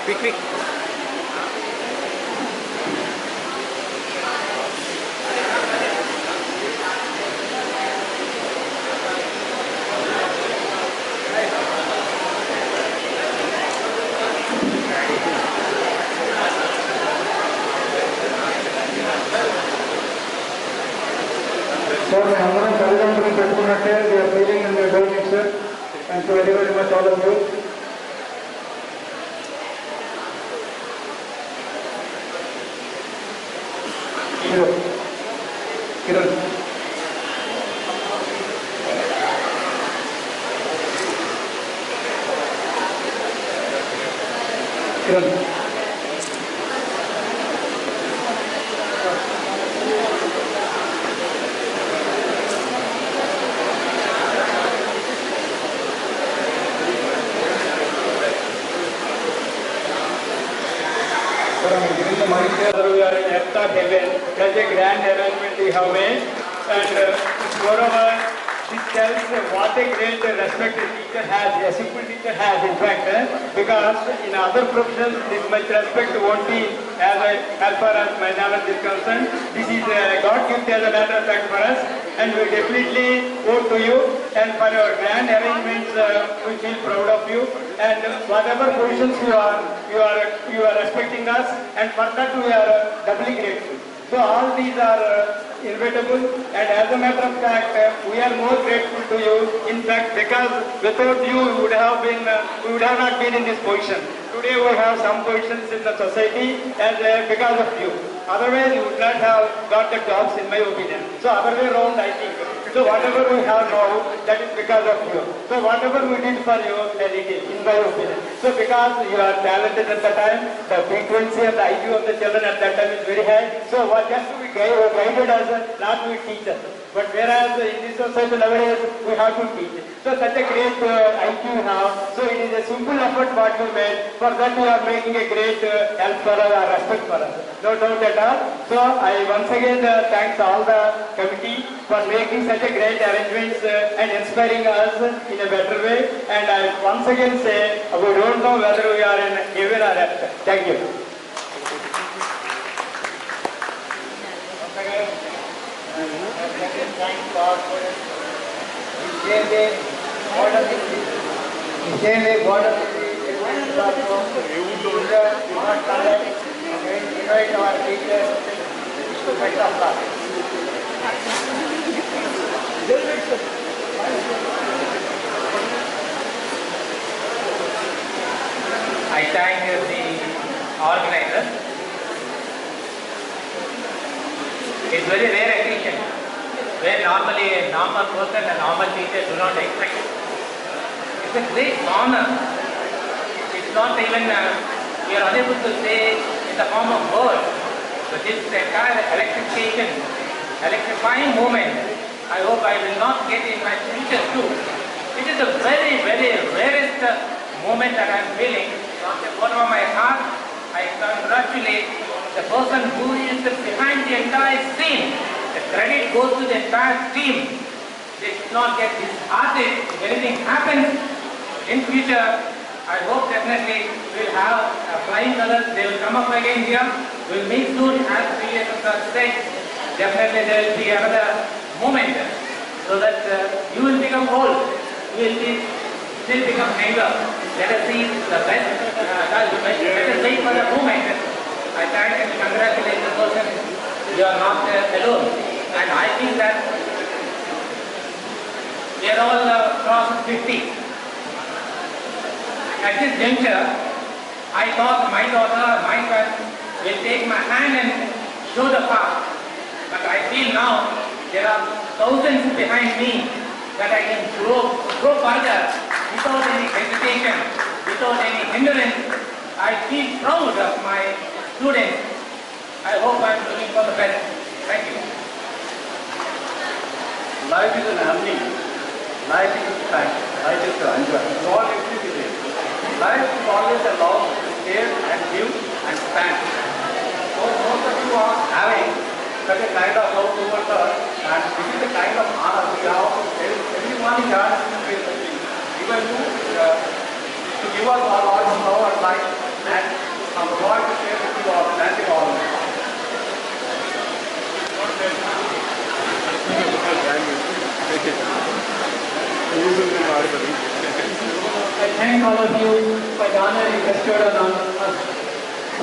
Quick. So, we అందరం తల్లిదండ్రులు పెట్టుకున్నట్టే we are feeling in the doing it, sir. Thank you very, very much all of you. Kiran. We are in Earth of Heaven. Such a grand arrangement we have made, and moreover, this tells what a great respect a teacher has, a simple teacher has, in fact, because in other professions this much respect won't be as far as my knowledge is concerned. This is God gift as a matter of fact for us, and we definitely owe to you. and for your grand arrangements, we feel proud of you. And whatever positions you are respecting us, and for that we are doubly grateful. So all these are inevitable, and as a matter of fact, we are more grateful to you. In fact, because without you, we would have not been in this position. Today we have some positions in the society, and because of you. Otherwise, you would not have got the jobs, in my opinion. So other way around, I think. So whatever we have now, that is because of you. So whatever we did for you, that it is, in my opinion. So because you are talented at the time, the frequency and the IQ of the children at that time is very high. So what just to be guided as not to be teachers. But whereas in this society nowadays, we have to teach. So such a great IQ now. So it is a simple effort what you made. For that you are making a great help for us or respect for us. No doubt at all. So I once again thanks all the committee for making such a great arrangements and inspiring us in a better way. And I once again say, we don't know whether we are in heaven or earth. Thank you. Thank God for it. Invite our teachers to better class. I thank the organizers. It's very rare occasion where normally a normal person and normal teacher do not expect. It's a great honor. It's not even, we are unable to say in the form of words, but this entire electrifying moment, I hope I will not get in my future too. It is a very, very rarest moment that I am feeling. From the bottom of my heart, I congratulate the person who is behind the entire scene. The credit goes to the entire team. They should not get disheartened if anything happens in future. I hope definitely we'll have flying colors. They will come up again here. We'll meet soon as previous said. Definitely there will be another moment so that you will become old. You will still become younger. Let us see the best. Let us wait for the moment. I thank and congratulate the person. You are not alone. And I think that we are all crossed 50. At this juncture, I thought my daughter, my son will take my hand and show the path. But I feel now there are thousands behind me that I can grow further without any hesitation, without any hindrance. I feel proud of my students. I hope I am looking for the best. Thank you. Life is an harmony. Life is time. Life is to enjoy. All activities. Life is always a love to share and give and stand. So most of you are having such a kind of love towards us, and this is the kind of honor we have to tell everyone here even to give us our Lord's love and life, and from God to share with you all. Thank you all. I thank all of you for the honor you bestowed on us.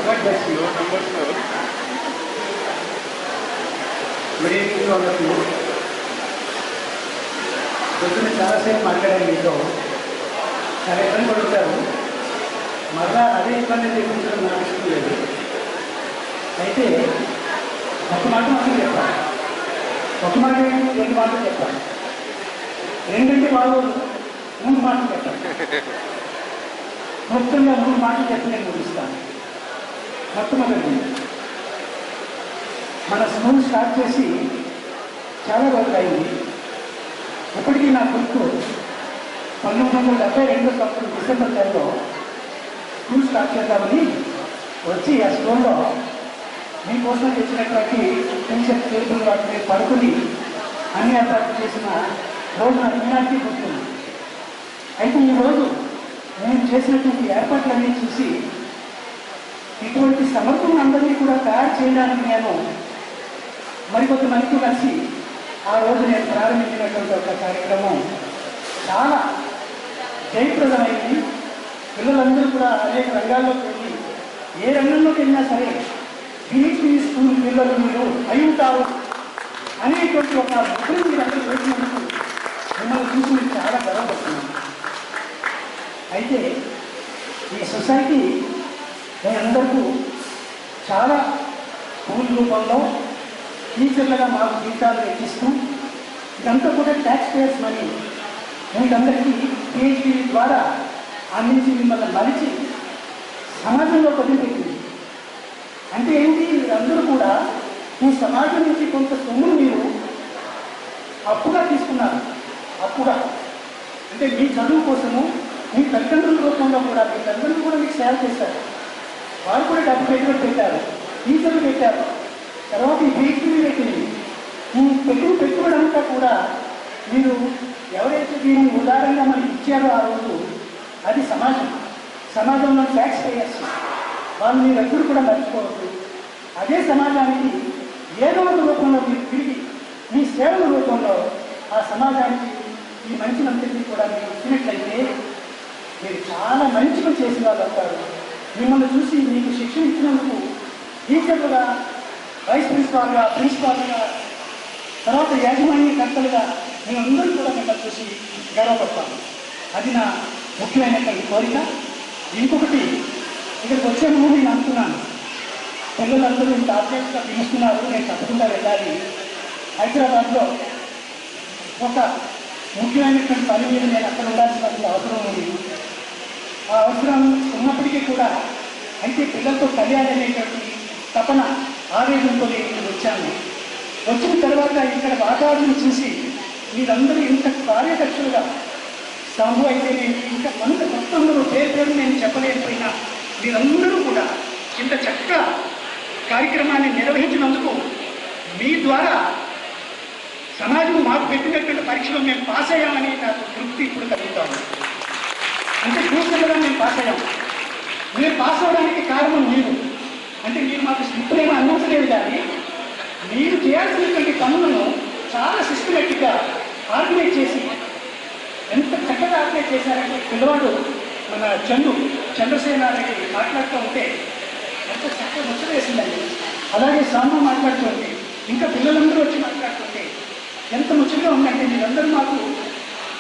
God bless you. Good evening to all of you. పొద్దున్న చాలాసేపు మాట్లాడాను మీతో. చాలా ఇబ్బంది పడుతారు. మరలా అదే ఇబ్బంది తెప్పించడం నాకు ఇష్టం లేదు. అయితే ఒక మాట మాత్రం చెప్పాలి. ఒక మాట రెండు మాటలు చెప్పాలి. రెండింటి వాళ్ళు 3 మాటలు చెప్పాలి. మొత్తంగా 3 మాటలు చెప్పి నేను ముగిస్తాను. మొట్టమొదటి, మన స్కూల్ స్టార్ట్ చేసి చాలా రోజులు అయింది. ఇప్పటికీ నా గుర్తు 1972 డిసెంబర్ నెలలో స్కూల్ స్టార్ట్ చేద్దామని వచ్చి ఆ స్కూల్లో మీకోసం తెచ్చినటువంటి టీచర్ టేబుల్ వాటి మీద పడుకుని అన్ని ఏర్పాట్లు చేసిన రోజు నాకు ఈనాటికి గుర్తుంది. అయితే ఈరోజు నేను చేసినటువంటి ఏర్పాట్లన్నీ చూసి ఇటువంటి సమర్థులను అందరినీ కూడా తయారు చేయడానికి నేను మరికొంతమందితో కలిసి ఆ రోజు నేను ప్రారంభించినటువంటి ఒక కార్యక్రమం చాలా జయప్రదమైంది. పిల్లలందరూ కూడా అనేక రంగాల్లోకి వెళ్ళి ఏ రంగంలోకి వెళ్ళినా సరే PHP స్కూల్ పిల్లలు మీరు అయి ఉంటారు అనేటువంటి ఒక ముద్రను మీరు అందరూ వేసినందుకు మిమ్మల్ని చూసి మీరు చాలా గర్వపడుతున్నాను. అయితే ఈ సొసైటీ అందరికీ చాలా స్కూల్ రూపంలో టీచర్లుగా మాకు జీతాలు వెచ్చిస్తూ ఇదంతా కూడా ట్యాక్స్ పేయర్స్ మనీ మీకందరికీ PHP ద్వారా అందించి మిమ్మల్ని మలిచి సమాజంలో వదిలిపెట్టింది. అంటే ఏంటి, మీరందరూ కూడా ఈ సమాజం నుంచి కొంత సొమ్మును మీరు అప్పుగా తీసుకున్నారు. అప్పుగా అంటే మీ చదువు కోసము మీ తల్లిదండ్రుల రూపంలో కూడా మీ తల్లిదండ్రులు కూడా మీకు సేవ చేశారు. వారు కూడా డబ్బు పెట్టుబడి పెట్టారు, టీచర్లు పెట్టారు, తర్వాత ఈ PHP పెట్టింది. ఈ పెట్టుబడి అంతా కూడా మీరు ఎవరైతే దీన్ని ఉదారంగా మనకి ఇచ్చారో ఆ రోజు అది సమాజంలో ట్యాక్స్ పేయర్స్ వాళ్ళు మీరు ఎప్పుడు కూడా మర్చిపోవద్దు. అదే సమాజానికి ఏదో ఒక రూపంలో మీరు తిరిగి మీ సేవల రూపంలో ఆ సమాజానికి ఈ మంచినంతటినీ కూడా మీరు ఇచ్చినట్లయితే మీరు చాలా మంచిగా చేసిన వాళ్ళు అవుతారు. మిమ్మల్ని చూసి మీకు శిక్షణ ఇచ్చినందుకు టీచర్లుగా, వైస్ ప్రిన్సిపాల్గా, తర్వాత యాజమాన్యకర్తలుగా మేమందరూ కూడా మిమ్మల్ని చూసి గర్వపడతాము. అది నా ముఖ్యమైనటువంటి కోరిక. ఇంకొకటి, ఇక్కడికి వచ్చే ముందు నేను అనుకున్నాను, పిల్లలందరూ ఇంత ఆబ్జెక్ట్గా పిలుస్తున్నారు, నేను తప్పకుండా వెళ్ళాలి. హైదరాబాద్లో ఒక ముఖ్యమైనటువంటి పని మీద నేను అక్కడ ఉండాల్సినటువంటి అవసరం ఉంది. ఆ అవసరం ఉన్నప్పటికీ కూడా అయితే పిల్లలతో కలియాలి అనేటువంటి తపన, ఆవేదనతో నేను వచ్చాను. వచ్చిన తర్వాత ఇక్కడ వాతావరణం చూసి మీరందరూ ఇంత కార్యదక్షులుగా సాంబు అయితే నేను ఇంకా మొత్తంలో పేరు నేను చెప్పలేకపోయినా మీరందరూ కూడా ఇంత చక్కగా కార్యక్రమాన్ని నిర్వహించినందుకు మీ ద్వారా సమాజం మాకు పెట్టినటువంటి పరీక్షలో మేము పాస్ అయ్యామని నాకు తృప్తి ఇప్పుడు కలుగుతాము. అంటే చూస్తుండగా మేము పాస్ అయ్యాము. మీరు పాస్ అవ్వడానికి కారణం మీరు, అంటే మీరు మాకు స్లిప్పులు ఏమీ అందించలేదు, కానీ మీరు చేయాల్సినటువంటి పనులను చాలా సిస్టమేటిక్గా ఆర్గనైజ్ చేసి ఎంత చక్కగా ఆర్గనైజ్ చేశారంటే పిల్లవాడు మన చంద్రసేన రెడ్డి మాట్లాడుతూ ఉంటే ఎంత చక్కగా ముచ్చట వేసిందండి. అలాగే సాంబ మాట్లాడుతూ ఉంటే, ఇంకా పిల్లలందరూ వచ్చి మాట్లాడుతుంటే ఎంత ముచ్చటగా ఉందంటే మీరందరూ మాకు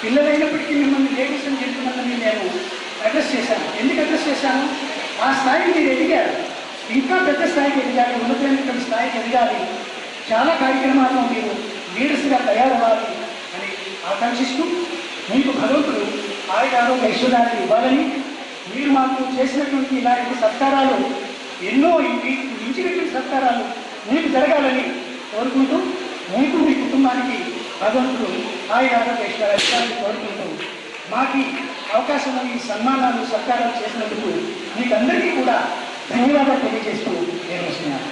పిల్లలైనప్పటికీ మిమ్మల్ని లేడీస్ అని జెంట్మెన్లని నేను అడ్రస్ చేశాను. ఎందుకు అడ్రస్ చేశాను, ఆ స్థాయికి మీరు ఎదిగారు, ఇంకా పెద్ద స్థాయికి ఎదిగాలి, ఉన్నతమైనటువంటి స్థాయికి ఎదగాలి, చాలా కార్యక్రమాల్లో మీరు లీడర్స్గా తయారవ్వాలి అని ఆకాంక్షిస్తూ మీకు భగవంతుడు ఆయుర ఆరోగ్య ఐశ్వర్యాన్ని ఇవ్వాలని, మీరు మాకు చేసినటువంటి ఇలాంటి సత్కారాలు ఎన్నో మించినటువంటి సత్కారాలు మీకు జరగాలని కోరుకుంటూ, మీకు మీ కుటుంబానికి భగవంతుడు ఆయుర ఆరోగ్య ఐశ్వర్యాన్ని కోరుకుంటూ మాకు అవకాశం ఈ సన్మానాలు సత్కారాలు చేసినందుకు మీకు అందరికీ కూడా ధన్యవాదాలు తెలియజేస్తూ నేను వస్తున్నాను.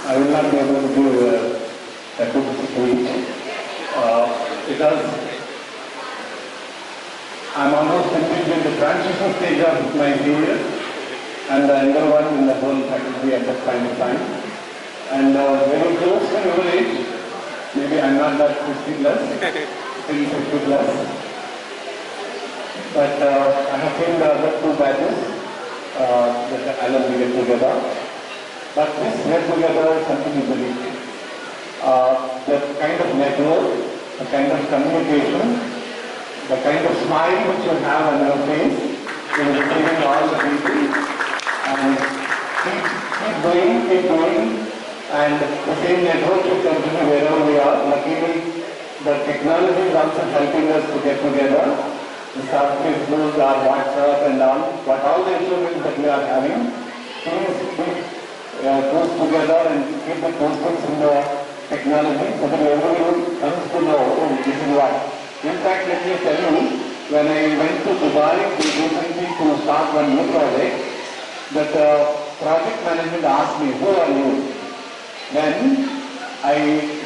I will not be able to do a good speech because I'm almost completed in the transition stage of my career and the younger one in the whole faculty at that point of time. And very close to your age, maybe I'm not that 50 plus, still 50 plus. But I have seen the other two batches that I will get together. But this get together is something very the kind of network, the kind of communication, the kind of smile which you have on your face, you will receiving all the people, and keep going, and the same network should continue wherever we are. Luckily, the technology is also helping us to get together. The start Facebook, our WhatsApp and all the instruments that we are having, please goes together and keep the concepts in the technology so that everyone comes to know, oh, this is what. In fact, let me tell you, when I went to Dubai recently to start one new project, that project management asked me, who are you? Then I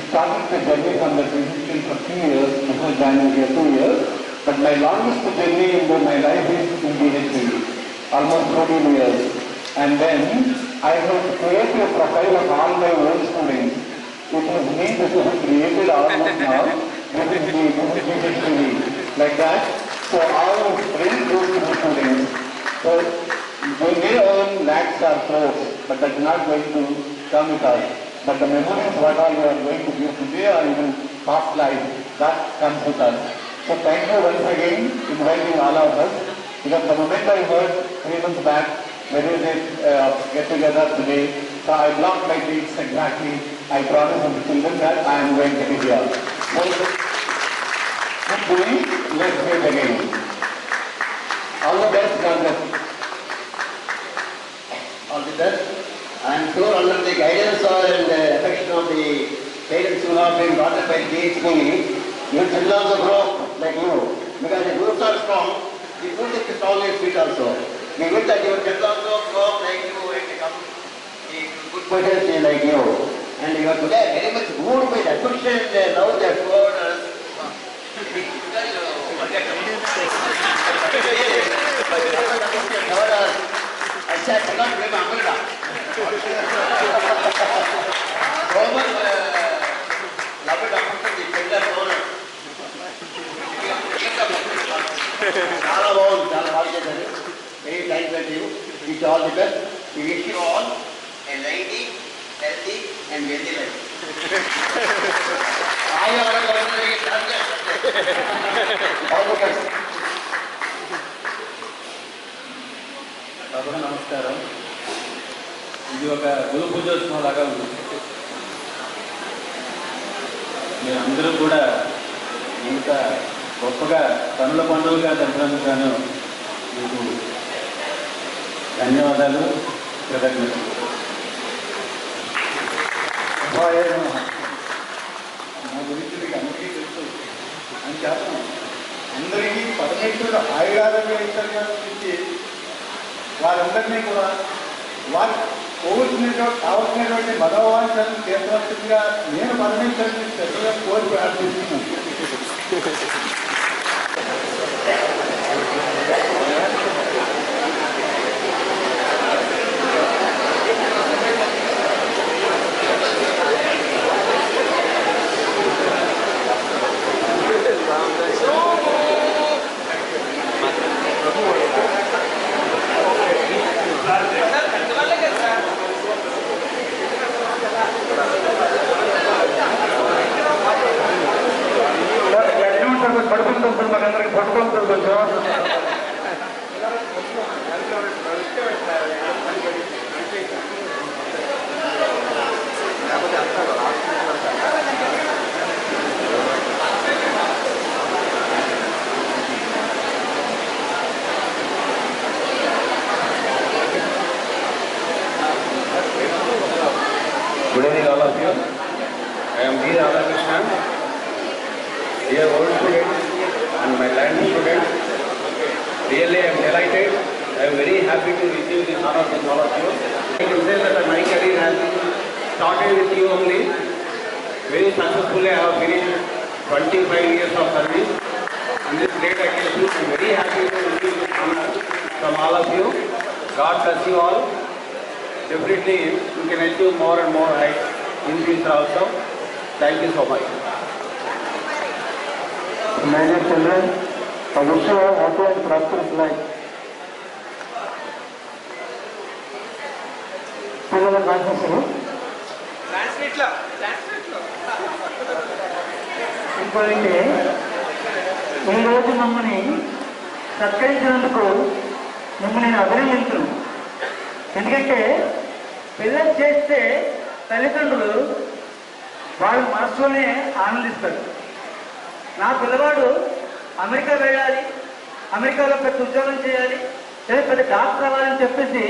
started the journey from the institution for 2 years, before joining here 2 years, but my longest journey in my life is in PHP, almost 14 years. And then I have created a profile of all my old students It was me that was created almost now. This is me, like that. So our friends goes to the students. So they may earn lakhs or crores, but that's not going to come with us. But the memories what all we are going to give today or even past life, that comes with us. So thank you once again inviting all of us. Because the moment I heard 3 months back, there is a get together today, so I blocked my dates exactly. I promised the children that I am going to be here. So hopefully, let's meet again. All the best, God bless. All the best. I am sure under the guidance and affection of the parents who have been brought up by DHP, your children also grow like you. Because the groups are strong, the group is strong and sweet also. We wish that your children also grow up like you and become a good person like you. And you are today very much moved by the affection and love that God has. अच्छा चला प्रेम आमरड़ा Roman love doctor the tender role చాలా బాగుంది చాలా బాగా చేశారు very thanks to you wish all the best we wish you all a లైఫీ healthy and wealthy life ఆయా వరకు ఆల్ ది బెస్ట్ సభకు నమస్కారం. ఇది ఒక గురు పూజోత్సవం లాగా ఉంది. మీరందరూ కూడా ఇంత గొప్పగా పనుల పండుగగా జరపడానికి గాను మీకు ధన్యవాదాలు, కృతజ్ఞతలు. నా గురించి మీకు అందరికీ తెలుసు అని చేస్తాను. అందరికీ పరమేశ్వరుడు ఆయురారోగ్య ఐశ్వర్యాల గురించి వారందరినీ కూడా వారు కావలసినటువంటి భగవాన్ తీర్చవలసిందిగా నేను పరమేశ్వరుని శ్రద్ధగా కోరి ప్రార్థిస్తున్నాను. పడుకుంటుంది మనందరికి పడుకుంటుంది కొంచెం Good evening all of you. I am D. Radhakrishnan, dear old students and my land students. Really I am delighted. I am very happy to receive this honor from all of you. I can say that my career has started with you only. Very successfully I have finished 25 years of service. On this great occasion I am very happy to receive this honor from all of you. God bless you all. Definitely you can achieve more and more heights in future also. Thank you so much. My dear children, I wish you a happy and prosperous life. పిల్లల concept ఇంకోటి ఈరోజు మమ్మల్ని సత్కరించినందుకు మిమ్మల్ని నేను అభినందించును. ఎందుకంటే పిల్లలు చేస్తే తల్లిదండ్రులు వాళ్ళ మనసులోనే ఆనందిస్తారు. నా పిల్లవాడు అమెరికా వెళ్ళాలి, అమెరికాలో పెద్ద ఉద్యోగం చేయాలి, లేదా పెద్ద డాక్టర్ అవ్వాలని చెప్పేసి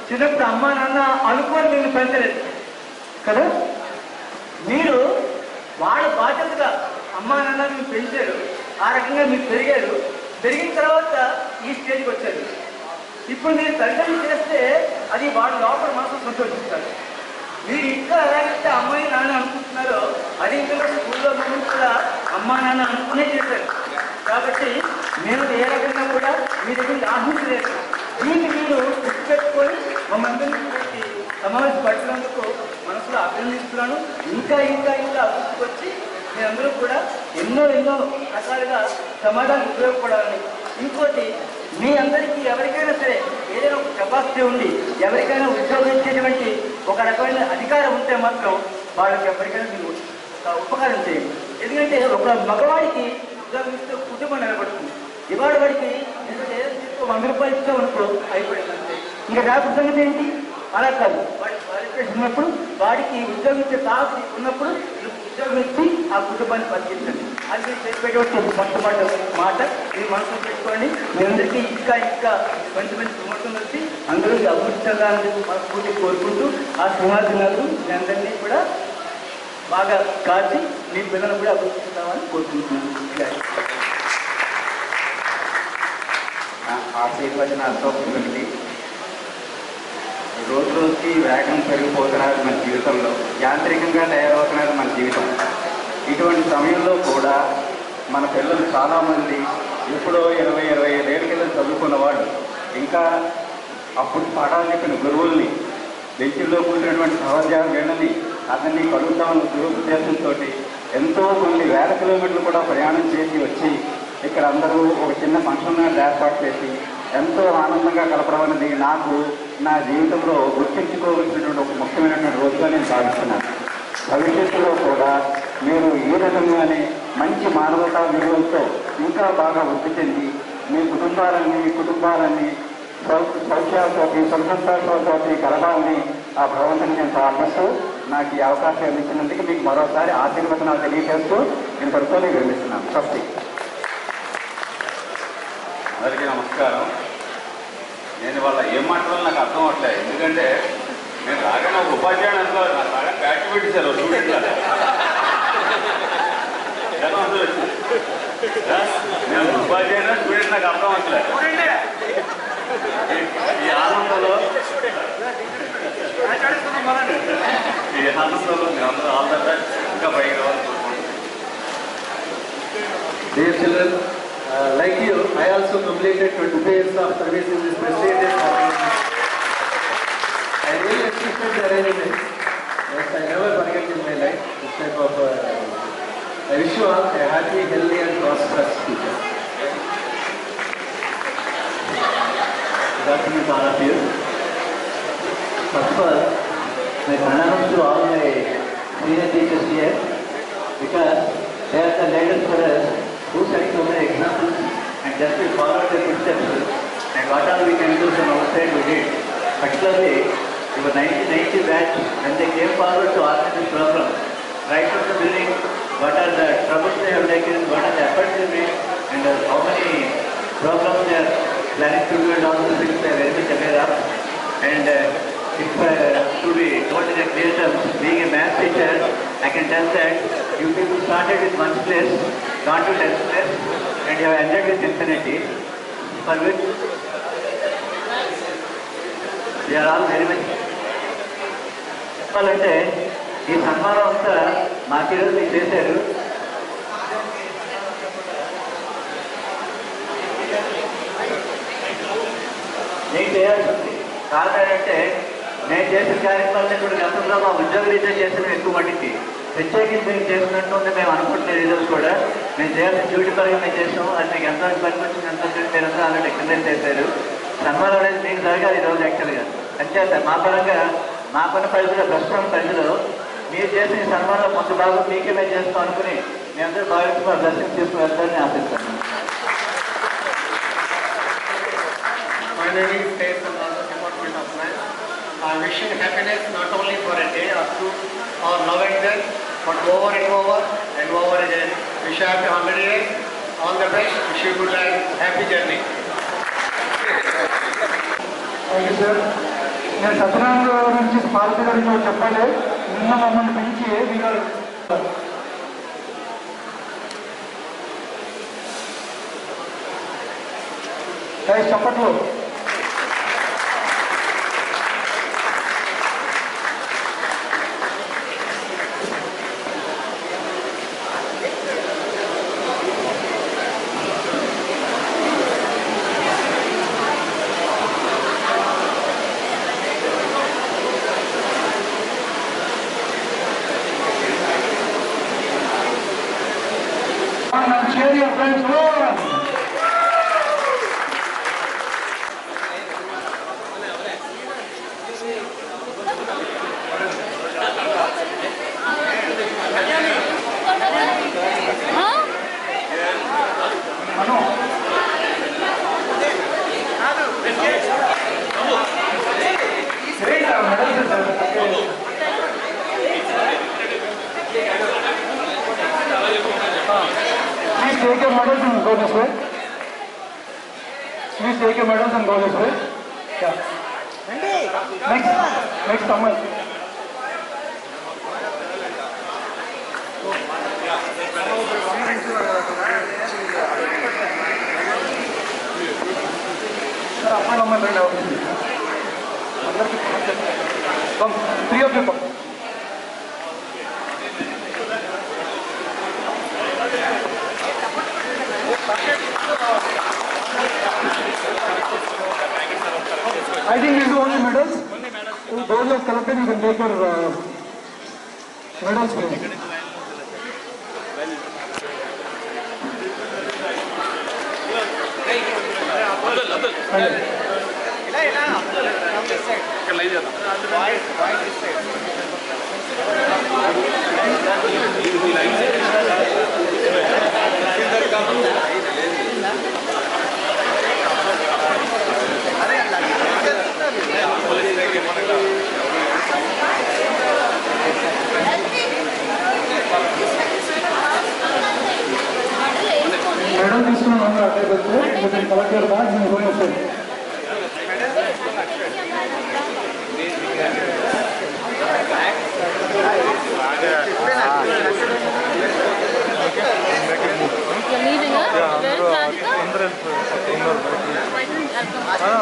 చిన్నప్పుడు అమ్మా నాన్న అనుకోని మీరు పెంచలేదు కదా. మీరు వాళ్ళ బాధ్యతగా అమ్మా నాన్న మీరు పెంచారు, ఆ రకంగా మీరు పెరిగారు. పెరిగిన తర్వాత ఈ స్టేజ్కి వచ్చారు. ఇప్పుడు మీరు తల్లిదండ్రులు చేస్తే అది వాళ్ళ లోపల మాత్రం సంతోషిస్తారు. మీరు ఇంకా ఎలాగైతే అమ్మాయి నాన్న అనుకుంటున్నారో అది ఇంకా స్కూల్లో మనం కూడా అమ్మా నాన్న అనుకునే చేశారు. కాబట్టి మేము ఏ రకంగా కూడా మీ దగ్గర ఆశించలేదు. దీన్ని మీరు గుర్తుపెట్టుకొని మమ్మల్ని సమావేశపరిచినందుకు మనసులో అభినందిస్తున్నాను. ఇంకా ఇంకా ఇంకా అభివృద్ధికి వచ్చి మీరందరూ కూడా ఎన్నో ఎన్నో రకాలుగా సమాజానికి ఉపయోగపడాలని. ఇంకోటి, మీ అందరికీ ఎవరికైనా సరే ఏదైనా ఒక కెపాసిటీ ఉండి ఎవరికైనా ఉద్యోగం ఇచ్చేటువంటి ఒక రకమైన అధికారం ఉంటే మాత్రం వాళ్ళకి ఎవరికైనా మీరు ఉపకారం చేయండి. ఎందుకంటే ఒక మగవాడికి ఉద్యోగం ఇస్తే కుటుంబం నిలబడుతుంది. ఇవాళ వాడికి ఎందుకంటే 100 రూపాయలు ఇచ్చామనుకో అయిపోయింది అంతే. ఇంకా రేపు సంగతి ఏంటి? అలా కాదు, వాడి క్వాలిఫికేషన్ ఉన్నప్పుడు వాడికి ఉద్యోగం ఇచ్చే తాగు ఉన్నప్పుడు ఉద్యోగం ఇచ్చి ఆ కుటుంబాన్ని పరిగెత్తండి. అది మీరు చెప్పేటువంటి మొట్టమొదటి మాట మీరు మనసులో పెట్టుకోండి. మీరందరికీ ఇంకా ఇంకా మంచి మంచి ప్రమోషన్ వచ్చి అందరూ అభివృద్ధి చెందాలని మనస్ఫూర్తి కోరుకుంటూ ఆ సింహాసనాలు మీ అందరినీ కూడా బాగా కాచి మీ పిల్లలు కూడా అభివృద్ధి చెందామని కోరుకుంటున్నాను. ఆశీర్వచన అశోక్ వ్యక్తి. రోజు రోజుకి వేగం పెరిగిపోతున్నారు మన జీవితంలో, యాంత్రికంగా తయారవుతున్నారు మన జీవితం. ఇటువంటి సమయంలో కూడా మన పిల్లలు చాలామంది ఎప్పుడో 20-25 ఏళ్ళ కింద చదువుకున్న వాళ్ళు ఇంకా అప్పుడు పాఠాలు చెప్పిన గురువుల్ని, బెంచుల్లో కూర్చున్నటువంటి సహోద్యోగ వీళ్ళని అతన్ని కలుగుతామన్న ఉద్దేశంతో ఎంతో కొన్ని వేల కిలోమీటర్లు కూడా ప్రయాణం చేసి వచ్చి ఇక్కడ అందరూ ఒక చిన్న ఫంక్షన్ ఏర్పాటు చేసి ఎంతో ఆనందంగా గడపడం అనేది నాకు నా జీవితంలో గుర్తించుకోవలసినటువంటి ఒక ముఖ్యమైనటువంటి రోజుగా నేను భావిస్తున్నాను. భవిష్యత్తులో కూడా మీరు ఈ రకంగానే మంచి మానవతా విలువలతో ఇంకా బాగా వృద్ధి చెంది మీ కుటుంబాలన్నీ సౌఖ్యాలతోటి సుఖసంతోషాలతోటి గడపాలని ఆ భగవంతుని నేను ప్రార్థిస్తూ నాకు ఈ అవకాశం ఇచ్చినందుకు మీకు మరోసారి ఆశీర్వచనాలు తెలియజేస్తూ నేను పడుకొని విరమిస్తున్నాను. స్వస్తి. అందరికీ నమస్కారం. నేను వాళ్ళ ఏం మాట్లాడాలో నాకు అర్థం అవ్వట్లేదు. ఎందుకంటే నేను రాగానే ఒక ఉపాధ్యాయుడు అనుకోవాలి, నాకు బాగా యాక్టివిటీస్ స్టూడెంట్ నేను ఉపాధ్యాయుడు స్టూడెంట్ నాకు అర్థం అవ్వట్లేదు. ఈ ఆనందంలో మేమందరూ ఆల్ ద బెస్ట్, ఇంకా పైకి రావాలని కోరుకుంటున్నాను. Dear children, like you, I also completed 25 years of service in this prestigious organization. I really appreciate the arrangement. Yes, I never forget in my life this type of. I wish you all a happy, healthy, and prosperous future. Good afternoon to all of you. First of all, my pranams to all my senior teachers here, because they are the leaders for us, who set so many examples and just we followed their footsteps, and what all we can do from outside we did. Particularly, your 1990 batch, when they came forward to organize this program, right from the beginning, what are the troubles they have taken, what are the efforts they made, and how many programs they are planning to do, and all those things they are very much aware of. And if to be told in a clear terms, being a math teacher, I can tell that you people started with 1st place, gone to 10th place, and you have ended with infinity, for which they are all very much. చెప్పాలంటే ఈ సన్మానం అంతా మాకు ఈరోజు మీకు చేశారు. నేను చేయాల్సి ఉంది. కారణం ఏంటంటే నేను చేసిన కార్యక్రమాలన్నీ కూడా గతంలో మా ఉద్యోగరీత్యా చేసిన ఎక్కువ మట్టికి ప్రత్యేకించి మేము చేసినట్టు ఉంది. మేము అనుకుంటున్న రిజల్ట్స్ కూడా మేము చేయాల్సిన డ్యూటీ పరంగా మేము చేసాం. అది మీకు ఎంతో పనికి వచ్చింది, ఎంతో మీరంతా అలాంటి ఎక్స్ప్లెయిన్ చేశారు. సన్మానం అనేది మీకు జరగాలి ఈరోజు యాక్చువల్గా. అంచేత మా పరంగా మా పని పరిధిలో ప్రస్తుతం పరిధిలో మీరు చేసిన ఈ సన్మానంలో కొంత భాగం మీకే మేము చేస్తాం అనుకుని మీ అందరూ భావించి మా దర్శనం తీసుకుని వెళ్తారని ఆశిస్తాను. My name is Dave from the Department of Science. I am wishing happiness not only for a day or two or now and then, but over and over and over again. Wish you happy holidays, all the best, wish you good and happy journey. Thank you sir. నేను సత్యనారాయణ గారి నుంచి policy గారికి చెప్పాలి. నిన్న మమ్మల్ని పెంచి మీరు చెప్పట్లు. cheer your friends. Come on. Please take your medals and go this way. Please take your medals and go this way. Yeah. Next, someone. Come, three of you come. I think these are only medals. Those who have collected, you can take your medals for you. Medal తీసుకుని అటే వెళ్తే మీరు collect your bags and go inside.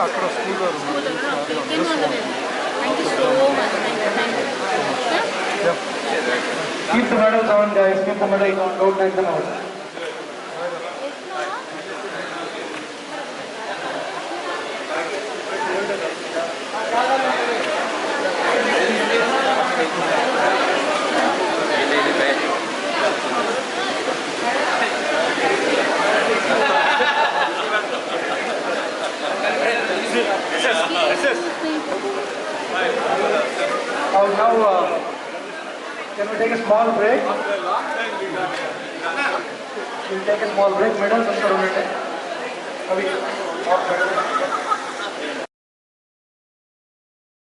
అక్కడ స్కూల్లో Keep the medals on, guys. Keep the medals on. Don't take them out. Now, can we take a small break? We'll take a small break. Medals are surrounded.